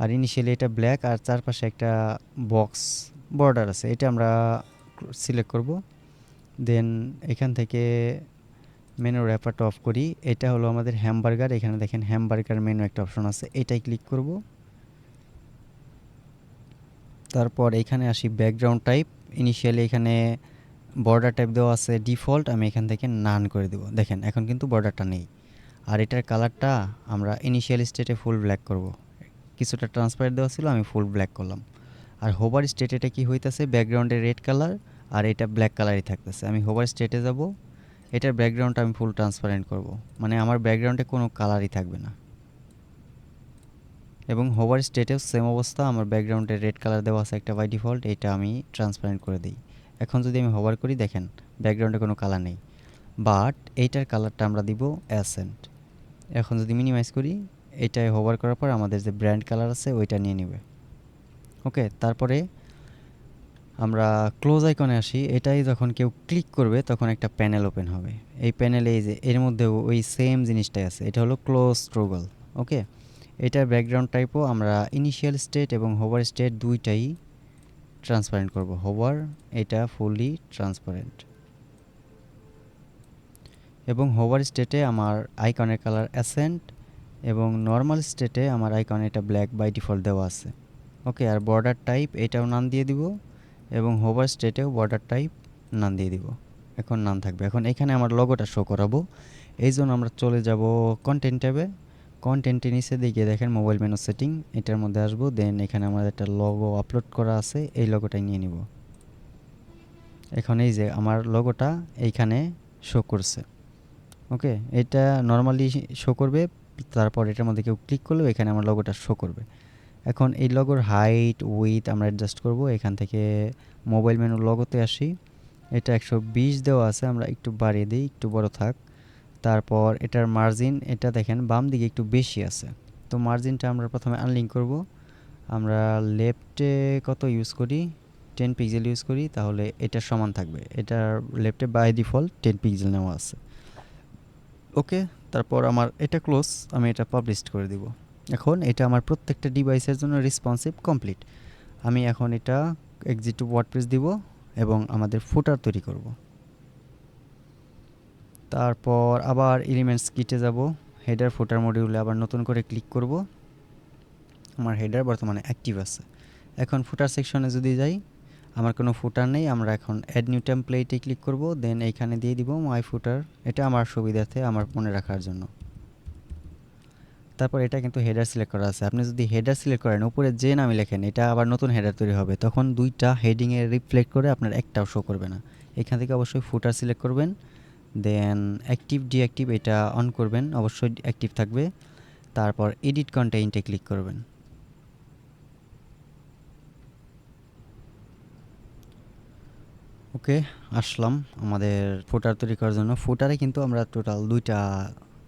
আর ইনিশিয়ালি এটা ব্ল্যাক, আর চারপাশে একটা বক্স বর্ডার আছে, এটা আমরা সিলেক্ট করব। দেন এখান থেকে মেনু র্যাপারটা অফ করি। এটা হলো আমাদের হ্যামবার্গার, এখানে দেখেন হ্যামবার্গার মেনু একটা অপশন আছে, এটাই ক্লিক করব। তারপর এখানে আসি ব্যাকগ্রাউন্ড টাইপ। ইনিশিয়ালি এখানে বর্ডার টাইপ দেওয়া আছে ডিফল্ট, আমি এখান থেকে নান করে দেব। দেখেন এখন কিন্তু বর্ডারটা নেই। আর এটার কালারটা আমরা ইনিশিয়াল স্টেটে ফুল ব্ল্যাক করব, কিছুটা ট্রান্সপারেন্ট দেওয়া ছিল, আমি ফুল ব্ল্যাক করলাম। আর হোভার স্টেট এটা কি হইতাছে, ব্যাকগ্রাউন্ডে রেড কালার আর এটা ব্ল্যাক কালারই থাকতেছে। আমি হোভার স্টেটে যাব, এটার ব্যাকগ্রাউন্ডটা আমি ফুল ট্রান্সপারেন্ট করব, মানে আমার ব্যাকগ্রাউন্ডে কোনো কালারই থাকবে না। এবং হোভার স্টেটেও সেম অবস্থা, আমার ব্যাকগ্রাউন্ডে রেড কালার দেওয়া আছে একটা বাই ডিফল্ট, এটা আমি ট্রান্সপারেন্ট করে দিই। এখন যদি আমি হোভার করি দেখেন ব্যাকগ্রাউন্ডে কোনো কালার নেই, বাট এইটার কালারটা আমরা দিব অ্যাসেন্ট। এখন যদি মিনিমাইজ করি, এটাই হোভার করার পর আমাদের যে ব্র্যান্ড কালার আছে ওইটা নিয়ে নেবে। ওকে, তারপরে আমরা ক্লোজ আইকনে আসি। এটাই যখন কেউ ক্লিক করবে তখন একটা প্যানেল ওপেন হবে। এই প্যানেলে এই যে এর মধ্যেও ওই সেম জিনিসটাই আছে, এটা হলো ক্লোজ ট্রগল। ওকে, এটার ব্যাকগ্রাউন্ড টাইপও আমরা ইনিশিয়াল স্টেট এবং হোভার স্টেট দুইটাই ট্রান্সপারেন্ট করব। হোভার এটা ফুললি ট্রান্সপারেন্ট, এবং হোভার স্টেটে আমার আইকনের কালার অ্যাসেন্ট, এবং নর্মাল স্টেটে আমার আইকন এটা ব্ল্যাক বাই ডিফল্ট দেওয়া আছে। ওকে, আর বর্ডার টাইপ এটাও নাম দিয়ে দিব, এবং হোভার স্টেটেও বর্ডার টাইপ নাম দিয়ে দিব। এখন নাম থাকবে। এখন এখানে আমার লোগোটা শো করাবো, এই জন্য আমরা চলে যাব কন্টেন্ট ট্যাবে। কন্টেন্টের নিচে দিকে দেখেন মোবাইল মেনু সেটিং, এটার মধ্যে আসবো। দেন এখানে আমাদের একটা লোগো আপলোড করা আছে, এই লোগোটাই নিয়ে নিব। এখন এই যে আমার লোগোটা এইখানে শো করছে। ওকে, এটা নর্মালি শো করবে, তারপর এটার মধ্যে কেউ ক্লিক করলেও এখানে আমার লোগোটা শো করবে। এখন এই লোগোর হাইট উইথ আমরা অ্যাডজাস্ট করব। এখান থেকে মোবাইল মেনু লোগোতে আসি, এটা 120 দেওয়া আছে, আমরা একটু বাড়িয়ে দিই, একটু বড় থাক। তারপর এটার মার্জিন, এটা দেখেন বাম দিকে একটু বেশি আছে, তো মার্জিনটা আমরা প্রথমে আনলিঙ্ক করব। আমরা লেফটে কত ইউজ করি, 10 পিক্সেল ইউজ করি, তাহলে এটা সমান থাকবে। এটার লেফটে বাই ডিফল্ট 10 পিক্সেল নেওয়া আছে। ওকে, তারপর আমার এটা ক্লোজ, আমি এটা পাবলিশ করে দিব। এখন এটা আমার প্রত্যেকটা ডিভাইসের জন্য রেসপন্সিভ কমপ্লিট। আমি এখন এটা এক্সিট টু ওয়ার্ডপ্রেস দিব এবং আমাদের ফুটার তৈরি করব। তারপর আবার এলিমেন্টস কিটে যাব, হেডার ফুটার মডিউলে আবার নতুন করে ক্লিক করব। আমার হেডার বর্তমানে অ্যাক্টিভ আছে। এখন ফুটার সেকশনে যদি যাই, আমার কোনো ফুটার নেই, আমরা এখন অ্যাড নিউ টেমপ্লেটে ক্লিক করব। দেন এইখানে দিয়ে দিব মাই ফুটার, এটা আমার সুবিধার্থে আমার মনে রাখার জন্য। তারপর এটা কিন্তু হেডার সিলেক্ট করা আছে, আপনি যদি হেডার সিলেক্ট করেন উপরে যে নামে লেখেন এটা আবার নতুন হেডার তৈরি হবে, তখন দুইটা হেডিংয়ে রিফ্লেক্ট করে আপনার একটাও শো করবে না। এখান থেকে অবশ্যই ফুটার সিলেক্ট করবেন, দেন অ্যাক্টিভ ডিঅ্যাক্টিভ এটা অন করবেন, অবশ্যই অ্যাক্টিভ থাকবে। তারপর এডিট কন্টেন্টে ক্লিক করবেন। ওকে, আসলাম আমাদের ফুটার তৈরি করার জন্য। ফুটারে কিন্তু আমরা টোটাল 2টা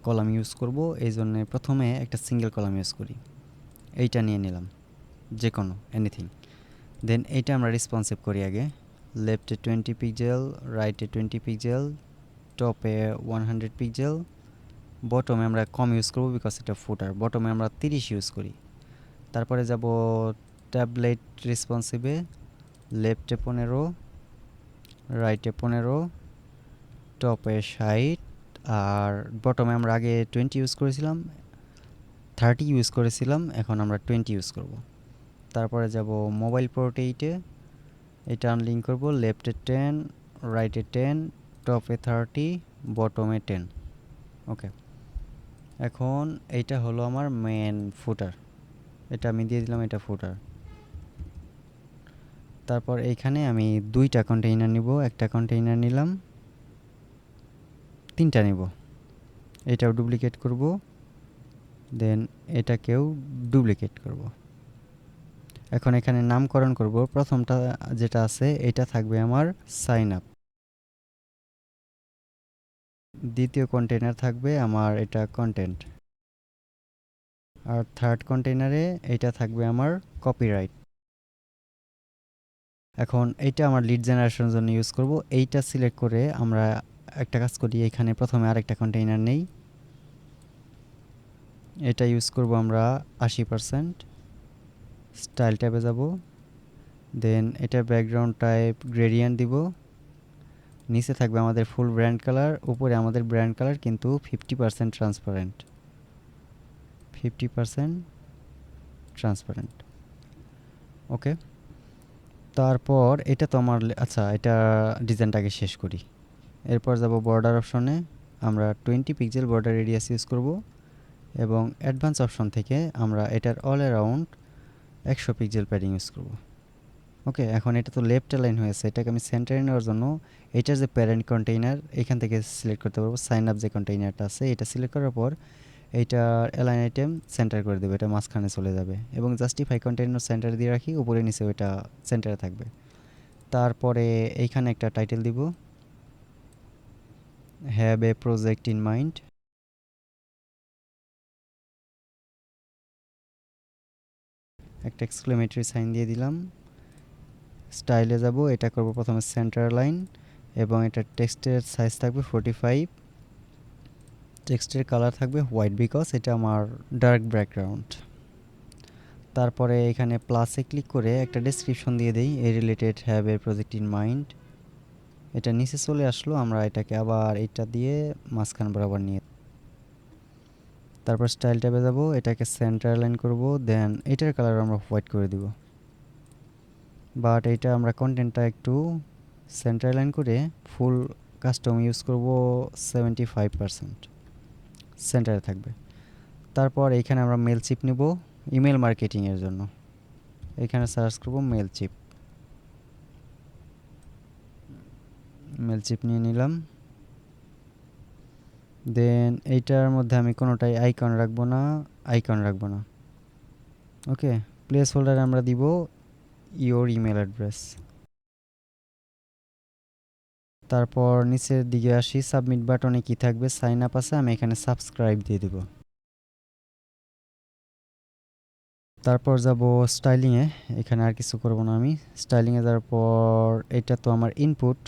কলাম ইউজ করব, এই জন্যে প্রথমে একটা সিঙ্গেল কলাম ইউজ করি। এইটা নিয়ে নিলাম, যে কোনো এনিথিং। দেন এইটা আমরা রেসপন্সিভ করি আগে। লেফটে 20 পিক্সেল, রাইটে 20 পিক্সেল, টপে 100 পিক্সেল, বটমে আমরা কম ইউজ করব বিকজ এটা ফুটার, বটমে আমরা 30 ইউজ করি। তারপরে যাব ট্যাবলেট রেসপন্সিভে, লেফটে 15, রাইটে 15, টপে 60, আর বটমে আমরা আগে 20 ইউজ করেছিলাম, 30 ইউজ করেছিলাম, এখন আমরা 20 ইউজ করব। তারপরে যাব মোবাইল পোর্ট 8-এ, এটা আনলিঙ্ক করব, লেফটে 10, রাইটে 10, টপে 30, বটমে 10। ওকে, এখন এইটা হলো আমার মেন ফুটার, এটা আমি দিয়ে দিলাম, এটা ফুটার। তারপর এইখানে আমি 2টা কন্টেইনার নিব, একটা কন্টেইনার নিলাম, 3টা নিব, এটাও ডুপ্লিকেট করব, দেন এটাকেও ডুপ্লিকেট করব। এখন এখানে নামকরণ করব, প্রথমটা যেটা আছে এটা থাকবে আমার সাইন আপ, দ্বিতীয় কন্টেইনার থাকবে আমার এটা কন্টেন্ট, আর থার্ড কন্টেইনারে এটা থাকবে আমার কপিরাইট। এখন এইটা আমার লিড জেনারেশনের জন্য ইউজ করব। এইটা সিলেক্ট করে আমরা একটা কাজ করি, এখানে প্রথমে আরেকটা কন্টেইনার নেই, এটা ইউজ করব আমরা 80%। স্টাইল ট্যাবে যাব, দেন এটা ব্যাকগ্রাউন্ড টাইপ গ্রেডিয়েন্ট দিব, নিচে থাকবে আমাদের ফুল ব্র্যান্ড কালার, উপরে আমাদের ব্র্যান্ড কালার কিন্তু 50% ট্রান্সপারেন্ট, 50% ট্রান্সপারেন্ট। ওকে, তারপর এটা তো আমার আচ্ছা, এটা ডিজাইনটাকে শেষ করি। এরপর যাব বর্ডার অপশনে, আমরা 20 পিক্সেল বর্ডার রেডিয়াস ইউজ করব, এবং অ্যাডভান্স অপশন থেকে আমরা এটার all around 100 pixel padding use করব। ওকে, এখন এটা তো লেফট অ্যালাইন হয়েছে, এটাকে আমি সেন্টারে নেওয়ার জন্য এটার যে প্যারেন্ট কন্টেইনার এখান থেকে সিলেক্ট করতে পারবো, সাইন আপ যে কন্টেইনারটা আছে এটা সিলেক্ট করার পর এইটার অ্যালাইন আইটেম সেন্টার করে দেবে, এটা মাঝখানে চলে যাবে, এবং জাস্টিফাই কন্টেইনার সেন্টার দিয়ে রাখি, উপরে নিচে ওইটা সেন্টারে থাকবে। তারপরে এইখানে একটা টাইটেল দিব, have a project in mind, একটা এক্সক্লেমেটরি সাইন দিয়ে দিলাম। স্টাইলে যাব, এটা করব প্রথমে সেন্টার লাইন, এবং এটা টেক্সটের সাইজ থাকবে 45, টেক্সটের কালার থাকবে হোয়াইট বিকজ এটা আমার ডার্ক ব্যাকগ্রাউন্ড। তারপরে এখানে প্লাসে ক্লিক করে একটা ডেসক্রিপশন দিয়ে দেই, এই related have a project in mind, এটা নিচে চলে আসলো, আমরা এটাকে আবার এটা দিয়ে মাঝখান বরাবর নিয়ে, তারপর স্টাইল ট্যাবে যাব, এটাকে সেন্টার লাইন করব, দেন এটার কালার আমরা হোয়াইট করে দিব, বাট এইটা আমরা কন্টেন্টটা একটু সেন্টার লাইন করে ফুল কাস্টম ইউজ করব, 75% সেন্টারে থাকবে। তারপর এইখানে আমরা মেল চিপ নিব ইমেল মার্কেটিংয়ের জন্য, এখানে সার্চ করব মেল চিপ, মেল চিপ নিয়ে নিলাম। দেন এইটার মধ্যে আমি কোনোটাই আইকন রাখবো না, আইকন রাখবো না। ওকে, প্লেস হোল্ডারে আমরা দিব ইওর ইমেল অ্যাড্রেস। তারপর নিচের দিকে আসি, সাবমিট বাটনে কি থাকবে, সাইন আপ আছে, আমি এখানে সাবস্ক্রাইব দিয়ে দিব। তারপর যাব স্টাইলিংয়ে, এখানে আর কিছু করব না আমি। স্টাইলিংয়ে যাওয়ার পর এটা তো আমার ইনপুট,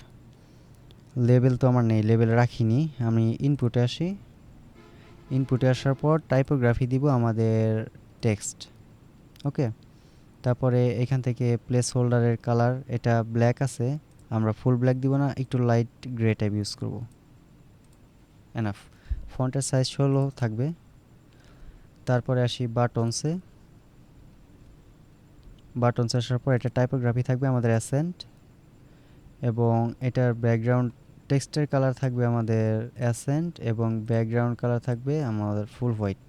লেবেল তো আমার নেই, লেবেল রাখিনি, আমি ইনপুটে আসি। ইনপুটে আসার পর টাইপোগ্রাফি দিব আমাদের টেক্সট। ওকে, তারপরে এখান থেকে প্লেস হোল্ডারের কালার এটা ব্ল্যাক আছে, আমরা ফুল ব্ল্যাক দিব না, একটু লাইট গ্রে টাইপ ইউজ করব, এনাফ। ফন্টের সাইজ 16 থাকবে। তারপরে আসি বাটনসে, বাটনস আসার পর এটা টাইপোগ্রাফি থাকবে আমাদের অ্যাসেন্ট, এবং এটার ব্যাকগ্রাউন্ড টেক্সটের কালার থাকবে আমাদের অ্যাসেন্ট, এবং ব্যাকগ্রাউন্ড কালার থাকবে আমাদের ফুল হোয়াইট।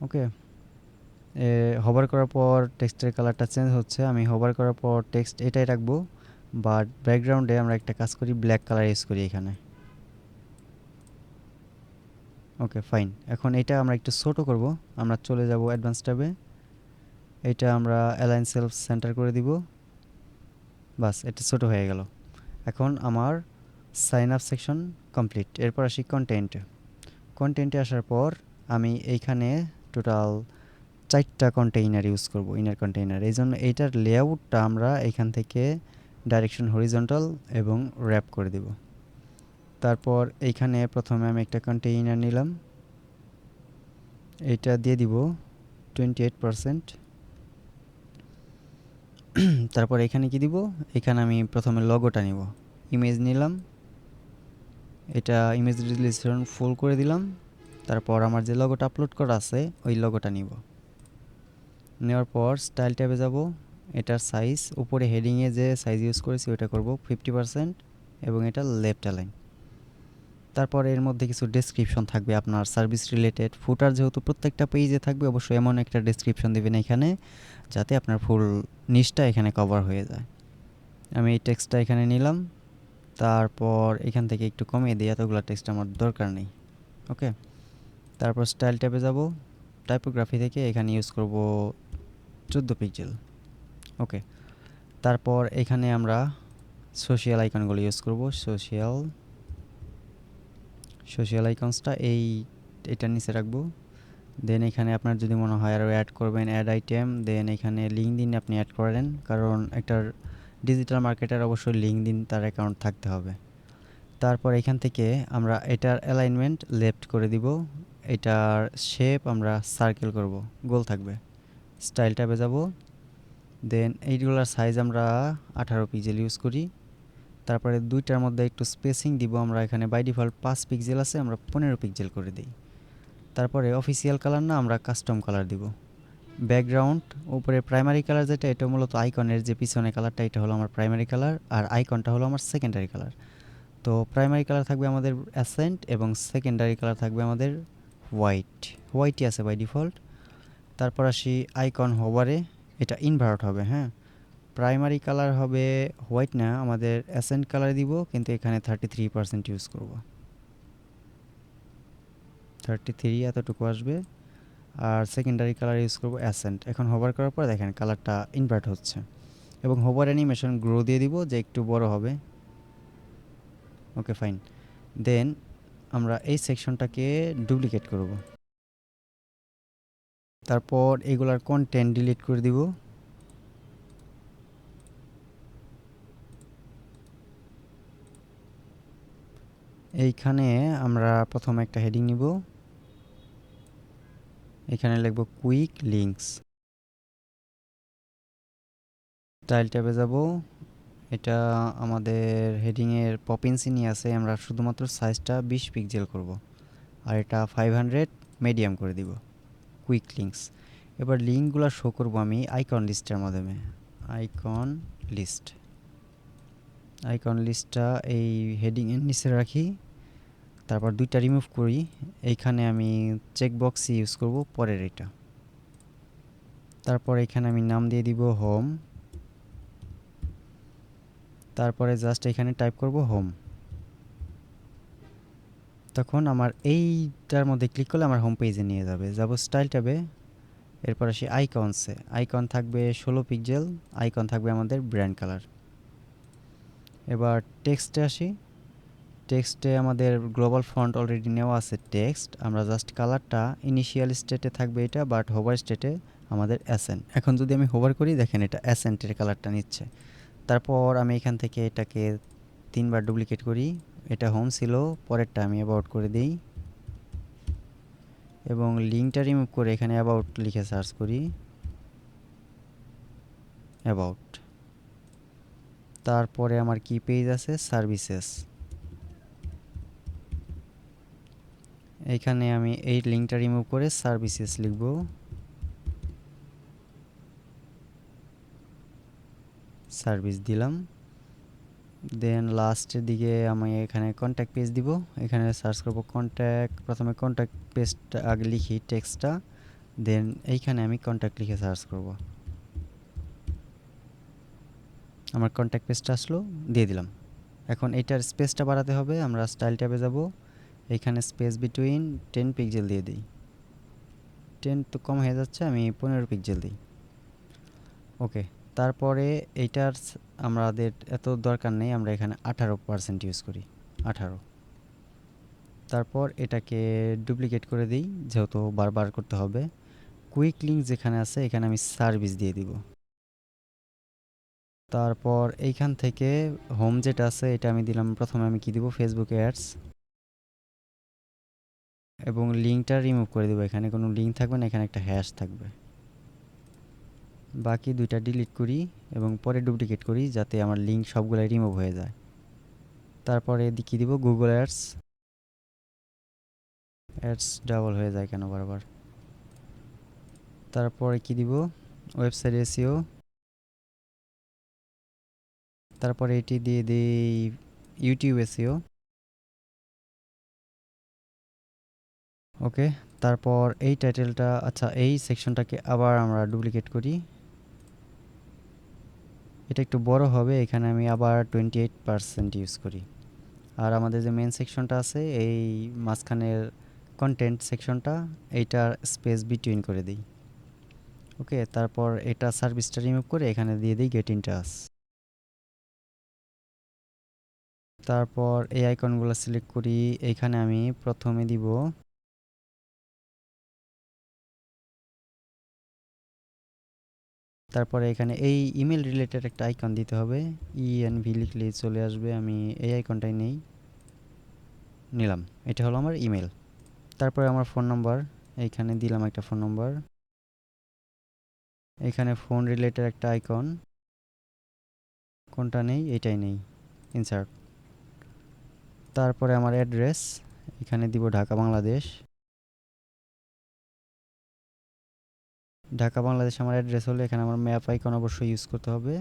ওকে, হোভার করার পর টেক্সটের কালারটা চেঞ্জ হচ্ছে, আমি হোভার করার পর টেক্সট এটাই রাখবো, বাট ব্যাকগ্রাউন্ডে আমরা একটা কাজ করি, ব্ল্যাক কালার ইউজ করি এখানে। ওকে ফাইন, এখন এটা আমরা একটু ছোট করব, আমরা চলে যাব অ্যাডভান্স ট্যাবে, এটা আমরা অ্যালাইন সেলফ সেন্টার করে দিব, বাস এটা ছোট হয়ে গেল। এখন আমার সাইন আপ সেকশন কমপ্লিট। এরপর আসি কন্টেন্টে। কন্টেন্টে আসার পর আমি এইখানে টোটাল 4টা কন্টেইনার ইউজ করব, ইনার কন্টেইনার। এই জন্য এইটার লেআউটটা আমরা এখান থেকে ডাইরেকশন হরিজন্টাল এবং র্যাপ করে দেব। তারপর এইখানে প্রথমে আমি একটা কন্টেইনার নিলাম, এইটা দিয়ে দিব 28%। তারপর এখানে কি দিব, এখানে আমি প্রথমে লগোটা নিব, ইমেজ নিলাম, এটা ইমেজ রেজলিউশন ফুল করে দিলাম। তারপর আমার যে লগোটা আপলোড করা আছে ওই লগোটা নিব, নেওয়ার পর স্টাইল ট্যাবে যাব, এটার সাইজ উপরে হেডিংয়ে যে সাইজ ইউজ করেছি ওটা করব 50% এবং এটা লেফট অ্যালাইন। তারপর এর মধ্যে কিছু ডেসক্রিপশন থাকবে আপনার সার্ভিস রিলেটেড। ফুটার যেহেতু প্রত্যেকটা পেজে থাকবে, অবশ্যই এমন একটা ডেসক্রিপশন দেবেন এখানে যাতে আপনার ফুল নিচটা এখানে কভার হয়ে যায়। আমি এই টেক্সটটা এখানে নিলাম, তারপর এখান থেকে একটু কমিয়ে দিই, এতগুলো টেক্সট আমার দরকার নেই। ওকে, তারপর স্টাইল ট্যাবে যাব, টাইপোগ্রাফি থেকে এখানে ইউজ করব 14 পিক্সেল। ওকে, তারপর এখানে আমরা সোশিয়াল আইকনগুলো ইউজ করব। সোশিয়াল আইকনসটা এটার নিচে রাখবো। দেন এখানে আপনার যদি মনে হয় আরও অ্যাড করবেন, অ্যাড আইটেম, দেন এখানে লিঙ্কডইন আপনি অ্যাড করেন, কারণ একটা ডিজিটাল মার্কেটার অবশ্যই লিঙ্কডইন তার অ্যাকাউন্ট থাকতে হবে। তারপর এখান থেকে আমরা এটার অ্যালাইনমেন্ট লেফট করে দিব, এটার শেপ আমরা সার্কেল করব, গোল থাকবে। স্টাইল ট্যাবে যাব, দেন এইগুলোর সাইজ আমরা 18 পিক্সেল ইউজ করি। তারপরে দুইটার মধ্যে একটু স্পেসিং দিব, আমরা এখানে বাই ডিফল্ট 5 পিক্সেল আছে, আমরা 15 পিক্সেল করে দিই। তারপরে অফিসিয়াল কালার না, আমরা কাস্টম কালার দিব। ব্যাকগ্রাউন্ড উপরে প্রাইমারি কালার যেটা, এটা মূলত আইকনের যে পিছনে কালারটা, এটা হলো আমার প্রাইমারি কালার, আর আইকনটা হলো আমার সেকেন্ডারি কালার। তো প্রাইমারি কালার থাকবে আমাদের অ্যাসেন্ট এবং সেকেন্ডারি কালার থাকবে আমাদের হোয়াইটই আছে বাই ডিফল্ট। তারপর আসি আইকন হোভারে, এটা ইনভার্ট হবে। হ্যাঁ, প্রাইমারি কালার হবে হোয়াইট না, আমাদের অ্যাসেন্ট কালার দিব, কিন্তু এখানে 33% ইউজ করব, 33 এতটুকু আসবে। আর সেকেন্ডারি কালার ইউজ করব অ্যাসেন্ট। এখন হোভার করার পর দেখেন কালারটা ইনভার্ট হচ্ছে, এবং হোভার অ্যানিমেশন গ্রো দিয়ে দিব যে একটু বড় হবে। ওকে ফাইন, দেন আমরা এই সেকশনটাকে ডুপ্লিকেট করব, তারপর এগুলার কন্টেন্ট ডিলিট করে দিব। এইখানে আমরা প্রথমে একটা হেডিং নিব, এখানে লিখব কুইক লিঙ্কস। স্টাইল ট্যাবে যাব, এটা আমাদের হেডিংয়ের পপিন্সি নিয়ে আছে, আমরা শুধুমাত্র সাইজটা 20 পিক্সেল করব, আর এটা 500 মিডিয়াম করে দিব, কুইক লিঙ্কস। এবার লিঙ্কগুলো শো করব আমি আইকন লিস্টের মাধ্যমে। আইকন লিস্টটা এই হেডিংয়ের নিচে রাখি, তারপর দুইটা রিমুভ করি। এইখানে আমি চেকবক্স ইউজ করব পরের এটা। তারপর এখানে আমি নাম দিয়ে দিব হোম, তারপরে জাস্ট এখানে টাইপ করব হোম। তখন আমার এইটার মধ্যে ক্লিক করলে আমার হোম পেজে নিয়ে যাবে। যাব স্টাইল ট্যাবে, এরপর আসি আইকনসে, আইকন থাকবে 16 পিক্সেল, আইকন থাকবে আমাদের ব্র্যান্ড কালার। এবার টেক্সটে আসি, টেক্সটে আমাদের গ্লোবাল ফন্ট অলরেডি নেওয়া আছে টেক্সট, আমরা জাস্ট কালারটা ইনিশিয়াল স্টেটে থাকবে এটা, বাট হোভার স্টেটে আমাদের অ্যাসেন্ট। এখন যদি আমি হোভার করি দেখেন এটা অ্যাসেন্টের কালারটা নিচ্ছে। তারপর আমি এখান থেকে এটাকে 3বার ডুপ্লিকেট করি, এটা হোম ছিল, পরেরটা আমি অ্যাবাউট করে দিই, এবং লিঙ্কটা রিমুভ করে এখানে অ্যাবাউট লিখে সার্চ করি, অ্যাবাউট। তারপরে আমার কি পেজ আছে, সার্ভিসেস। এইখানে আমি এই লিঙ্কটা রিমুভ করে সার্ভিসেস লিখব, সার্ভিস দিলাম। দেন লাস্টের দিকে আমি এখানে কন্ট্যাক্ট পেজ দিব, এখানে সার্চ করব কন্ট্যাক্ট, প্রথমে কন্ট্যাক্ট পেজটা আগে লিখি টেক্সটটা, দেন এইখানে আমি কন্ট্যাক্ট লিখে সার্চ করব। আমার কন্ট্যাক্ট পেজটা আসলো, দিয়ে দিলাম। এখন এইটার স্পেসটা বাড়াতে হবে, আমরা স্টাইল ট্যাবে যাব, এইখানে স্পেস বিটুইন 10 পিক্সেল দিয়ে দিই, 10 তো কম হয়ে যাচ্ছে, আমি 15 পিক্সেল দিই। ওকে, তারপরে এইটার আমাদের এত দরকার নেই, আমরা এখানে 18% ইউজ করি, 18। তারপর এটাকে ডুপ্লিকেট করে দিই, যেহেতু বারবার করতে হবে। কুইক লিঙ্ক যেখানে আছে এখানে আমি সার্ভিস দিয়ে দিব। তারপর এইখান থেকে হোম যেটা আছে এটা আমি দিলাম, প্রথমে আমি কি দিব, ফেসবুক অ্যাডস, এবং লিঙ্কটা রিমুভ করে দেবো। এখানে কোনো লিঙ্ক থাকবে না, এখানে একটা হ্যাশ থাকবে। বাকি দুইটা ডিলিট করি এবং পরে ডুপ্লিকেট করি যাতে আমার লিঙ্ক সবগুলাই রিমুভ হয়ে যায়। তারপরে কি দিব, গুগল অ্যাডস। অ্যাডস ডাবল হয়ে যায় কেন বারবার। তারপরে কি দিব, ওয়েবসাইট এসইও। তারপরে এটি দিয়ে দিই ইউটিউব এসইও। ওকে, তারপর এই টাইটেলটা, আচ্ছা এই সেকশনটাকে আবার আমরা ডুপ্লিকেট করি, এটা একটু বড় হবে, এখানে আমি আবার 28% ইউজ করি। আর আমাদের যে মেন সেকশনটা আছে এই মাঝখানের কন্টেন্ট সেকশনটা, এইটার স্পেস বিটুইন করে দিই। ওকে, তারপর এটা সার্ভিসটা রিমুভ করে এখানে দিয়ে দিই গেট ইন টাচ। তারপর এই আইকনগুলো সিলেক্ট করি, এইখানে আমি প্রথমে দিব তারপরে এখানে এই ইমেল রিলেটেড একটা আইকন দিতে হবে, ইএনভি লিখলেই চলে আসবে। আমি এই আইকনটাই নিলাম, এটা হলো আমার ইমেল। তারপরে আমার ফোন নাম্বার, এইখানে দিলাম একটা ফোন নাম্বার। এখানে ফোন রিলেটেড একটা আইকন, কোনটা নেই, এটাই নেই, ইনসার্ট। তারপরে আমার অ্যাড্রেস, এখানে দিব ঢাকা বাংলাদেশ। ঢাকা বাংলাদেশ আমার অ্যাড্রেস হলে এখানে আমার ম্যাপ আইকন অবশ্যই ইউজ করতে হবে।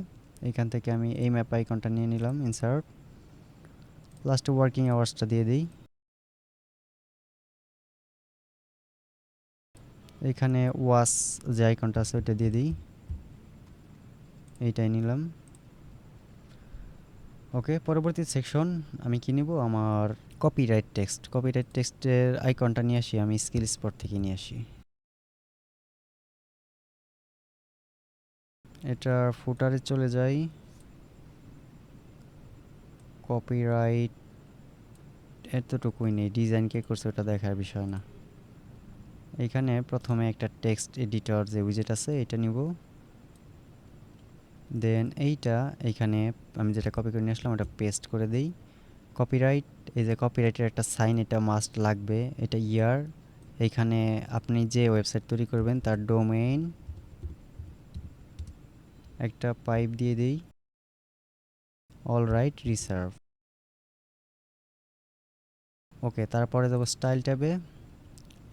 এখান থেকে আমি এই ম্যাপ আইকনটা নিয়ে নিলাম, ইনসার্ট। লাস্টে ওয়ার্কিং আওয়ার্সটা দিয়ে দিই। এখানে ওয়াচ যে আইকনটা আছে ওইটা দিয়ে দিই, এইটাই নিলাম। ওকে, পরবর্তী সেকশন আমি কি নিব, আমার কপিরাইট টেক্সট। কপিরাইট টেক্সটের আইকনটা নিয়ে আসি, আমি স্কিল স্পট থেকে নিয়ে আসি। এটার ফুটারে চলে যাই, কপিরাইট এতটুকুই নেই, ডিজাইন কে করছে ওটা দেখার বিষয় না। এখানে প্রথমে একটা টেক্সট এডিটর যে উইজেট আছে এটা নিব, দেন এইটা এইখানে আমি যেটা কপি করে নিয়ে আসলাম ওটা পেস্ট করে দেই। কপিরাইট, এই যে কপিরাইটের একটা সাইন, এটা মাস্ট লাগবে, এটা ইয়ার। এইখানে আপনি যে ওয়েবসাইট তৈরি করবেন তার ডোমেইন, একটা পাইপ দিয়ে দিই, অল রাইট রিসার্ভ। ওকে, তারপরে যাব স্টাইল ট্যাবে,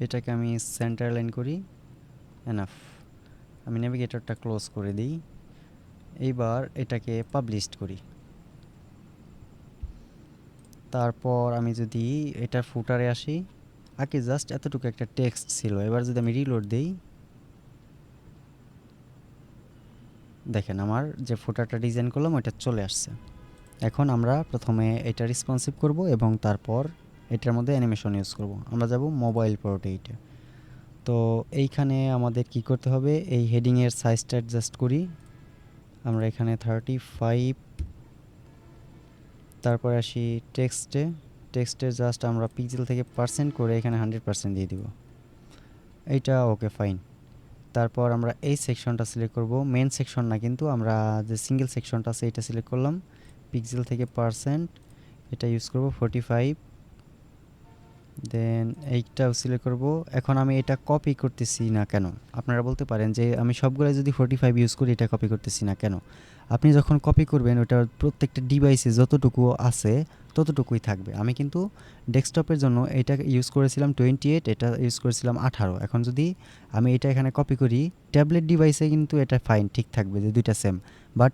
এটাকে আমি সেন্টার লাইন করি, এনাফ। আমি নেভিগেটরটা ক্লোজ করে দিই। এইবার এটাকে পাবলিশড করি। তারপর আমি যদি এটার ফুটারে আসি, আগে জাস্ট এতটুকু একটা টেক্সট ছিল, এবার যদি আমি রিলোড দিই, দেখেন আমার যে ফুটারটা ডিজাইন করলাম ওইটা চলে আসছে। এখন আমরা প্রথমে এটা রেসপন্সিভ করব এবং তারপর এটার মধ্যে অ্যানিমেশন ইউজ করব। আমরা যাব মোবাইল পোর্ট্রেইটে। তো এইখানে আমাদের কি করতে হবে, এই হেডিংয়ের সাইজটা অ্যাডজাস্ট করি, আমরা এখানে 35। তারপর আসি টেক্সটে, টেক্সটে জাস্ট আমরা পিক্সেল থেকে পার্সেন্ট করে এখানে 100% দিয়ে দিব, এইটা ওকে ফাইন। তারপর আমরা এই সেকশনটা সিলেক্ট করব, মেন সেকশন না কিন্তু, আমরা যে সিঙ্গেল সেকশনটা আছে এটা সিলেক্ট করলাম, পিক্সেল থেকে পার্সেন্ট, এটা ইউজ করব 45। দেন এইটাও সিলেক্ট করব। এখন আমি এটা কপি করতেছি না কেন, আপনারা বলতে পারেন যে আমি সবগুলো যদি 45 ইউজ করি এটা কপি করতেছি না কেন। আপনি যখন কপি করবেন ওটা প্রত্যেকটা ডিভাইসে যতটুকু আছে ততটুকুই থাকবে। আমি কিন্তু ডেস্কটপের জন্য এটা ইউজ করেছিলাম 28, এটা ইউজ করেছিলাম 18। এখন যদি আমি এটা এখানে কপি করি, ট্যাবলেট ডিভাইসে কিন্তু এটা ফাইন ঠিক থাকবে যে দুইটা সেম, বাট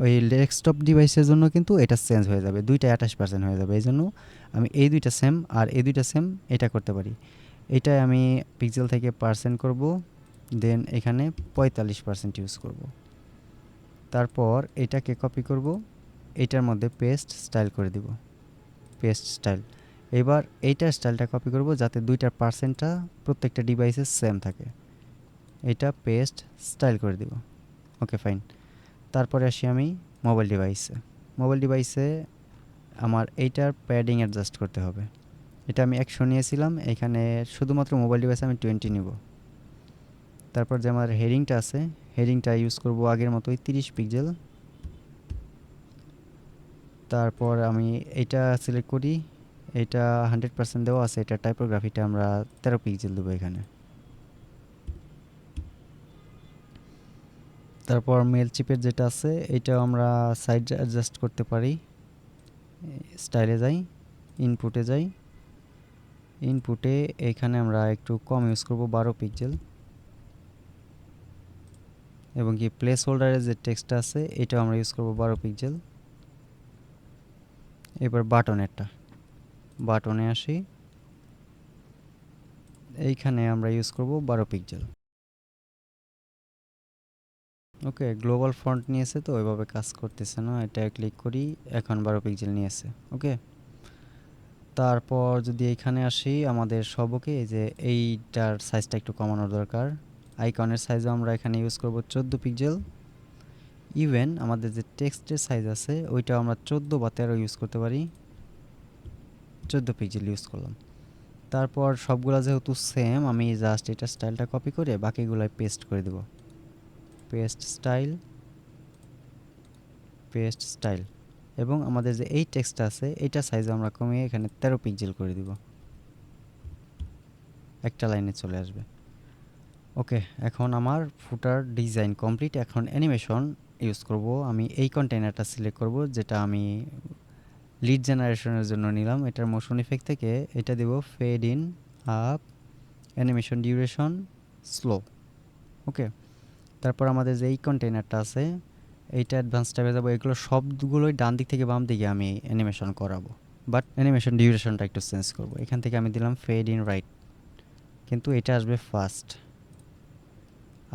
এই ডেস্কটপ ডিভাইসের জন্য কিন্তু এটা চেঞ্জ হয়ে যাবে, দুইটাই 28% হয়ে যাবে। এই জন্য আমি এই দুইটা সেম আর এই দুইটা সেম এটা করতে পারি। এটাই আমি পিক্সেল থেকে পার্সেন্ট করব, দেন এখানে 45% ইউজ করব। তারপর এটাকে কপি করব, এটার মধ্যে পেস্ট স্টাইল করে দিব, পেস্ট স্টাইল। এবার এইটার স্টাইলটা কপি করব যাতে দুইটার পার্সেন্টটা প্রত্যেকটা ডিভাইসে সেম থাকে, এটা পেস্ট স্টাইল করে দিব। Okay fine. তারপরে আসি আমি মোবাইল ডিভাইসে আমার এইটার প্যাডিং অ্যাডজাস্ট করতে হবে। এটা আমি 100 নিয়েছিলাম, এখানে শুধুমাত্র মোবাইল ডিভাইসে আমি 20 নিব। তারপর যে আমার হেডিংটা আছে, হেডিংটা ইউজ করব আগের মতোই 30 পিক্সেল। তারপর আমি এইটা সিলেক্ট করি, এটা 100% দেওয়া আছে, এটা টাইপোগ্রাফিটা আমরা 13 পিক্সেল দেবো এখানে। তারপর মেল চিপের যেটা আছে এইটাও আমরা সাইজ অ্যাডজাস্ট করতে পারি। স্টাইলে যাই, ইনপুটে যাই, ইনপুটে এইখানে আমরা একটু কম ইউজ করব 12 পিক্সেল। এবং কি প্লেস হোল্ডারের যে টেক্সটটা আছে এটাও আমরা ইউজ করব 12 পিক্সেল। এবার বাটনে আসি, এইখানে আমরা ইউজ করব 12 পিক্সেল। ওকে, গ্লোবাল ফন্ট নিয়েছে তো ওইভাবে কাজ করতেছে না, এটা ক্লিক করি, এখন 12 পিক্সেল নিয়েছে। ওকে, তারপর যদি এইখানে আসি আমাদের সবকে এই যে এইটার সাইজটা একটু কমানোর দরকার। আইকনের সাইজও আমরা এখানে ইউজ করব 14 পিক্সেল। ইভেন আমাদের যে টেক্সটের সাইজ আছে ওইটাও আমরা 14 বা 13 ইউজ করতে পারি। 14 পিক্সেল ইউজ করলাম। তারপর সবগুলা যেহেতু সেম, আমি জাস্ট এটা স্টাইলটা কপি করে বাকিগুলাই পেস্ট করে দেব। পেস্ট স্টাইল এবং আমাদের যে এই টেক্সটটা আছে এইটা সাইজ আমরা কমিয়ে এখানে 13 পিক্সেল করে দিব, একটা লাইনে চলে আসবে। ওকে, এখন আমার ফুটার ডিজাইন কমপ্লিট। এখন অ্যানিমেশন ইউজ করব। আমি এই কন্টেইনারটা সিলেক্ট করব যেটা আমি লিড জেনারেশনের জন্য নিলাম। এটার মোশন ইফেক্ট থেকে এটা দেব fade in, up, animation duration, slow. Okay, তারপর আমাদের যে এই কন্টেইনারটা আছে এইটা অ্যাডভান্স ট্যাবে যাবো। এগুলো সবগুলোই ডান দিক থেকে বাম দিকে আমি অ্যানিমেশন করাবো, বাট অ্যানিমেশন ডিউরেশনটা একটু চেঞ্জ করব। এখান থেকে আমি দিলাম ফেড ইন রাইট, কিন্তু এটা আসবে ফাস্ট,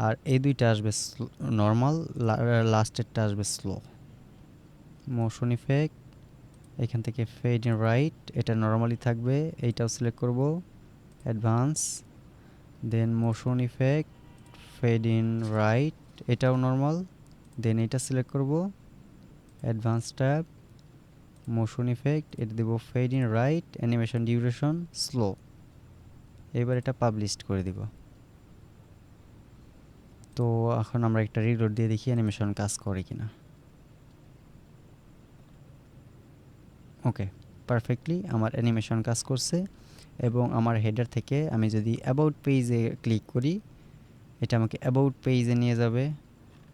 আর এই দুইটা আসবে নর্মাল, লাস্টেরটা আসবে স্লো। মোশন ইফেক্ট, এখান থেকে ফেড ইন রাইট, এটা নর্মালি থাকবে, এইটাও সিলেক্ট করব, advance, then motion effect, fade in right, এটাও নর্মাল, দেন এটা সিলেক্ট করব, অ্যাডভান্স ট্যাব, মোশন ইফেক্ট, এটা দেব fade in right, animation duration, slow. এবার এটা পাবলিশড করে দিব। তো এখন আমরা একটা রিলোড দিয়ে দেখি অ্যানিমেশন কাজ করে কিনা। ওকে, পারফেক্টলি আমার অ্যানিমেশন কাজ করছে। এবং আমার হেডার থেকে আমি যদি অ্যাবাউট পেজে ক্লিক করি এটা আমাকে অ্যাবাউট পেজে নিয়ে যাবে।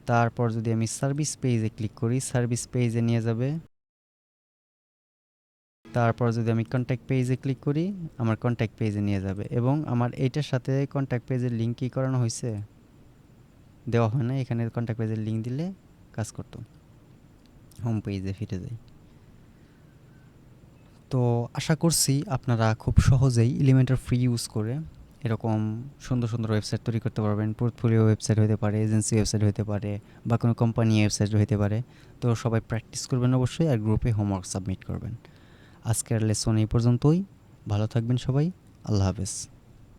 তারপর যদি আমি সার্ভিস পেজে ক্লিক করি সার্ভিস পেজে নিয়ে যাবে। তারপর যদি আমি কন্ট্যাক্ট পেজে ক্লিক করি আমার কন্ট্যাক্ট পেজে নিয়ে যাবে। এবং আমার এইটার সাথে কন্ট্যাক্ট পেজের লিঙ্ক কি করানো হয়েছে, দেওয়া হয় না। এখানে কন্ট্যাক্ট পেজের লিঙ্ক দিলে কাজ করতো। হোম পেজে ফিরে যাই। তো আশা করছি আপনারা খুব সহজেই এলিমেন্টর ফ্রি ইউজ করে এরকম সুন্দর সুন্দর ওয়েবসাইট তৈরি করতে পারবেন। পোর্টফোলিও ওয়েবসাইট হতে পারে, এজেন্সি ওয়েবসাইট হতে পারে, বা কোনো কোম্পানি ওয়েবসাইট হতে পারে। তো সবাই প্র্যাকটিস করবেন অবশ্যই, আর গ্রুপে হোমওয়ার্ক সাবমিট করবেন। আজকের লেসন এই পর্যন্তই। ভালো থাকবেন সবাই। আল্লাহ হাফেজ।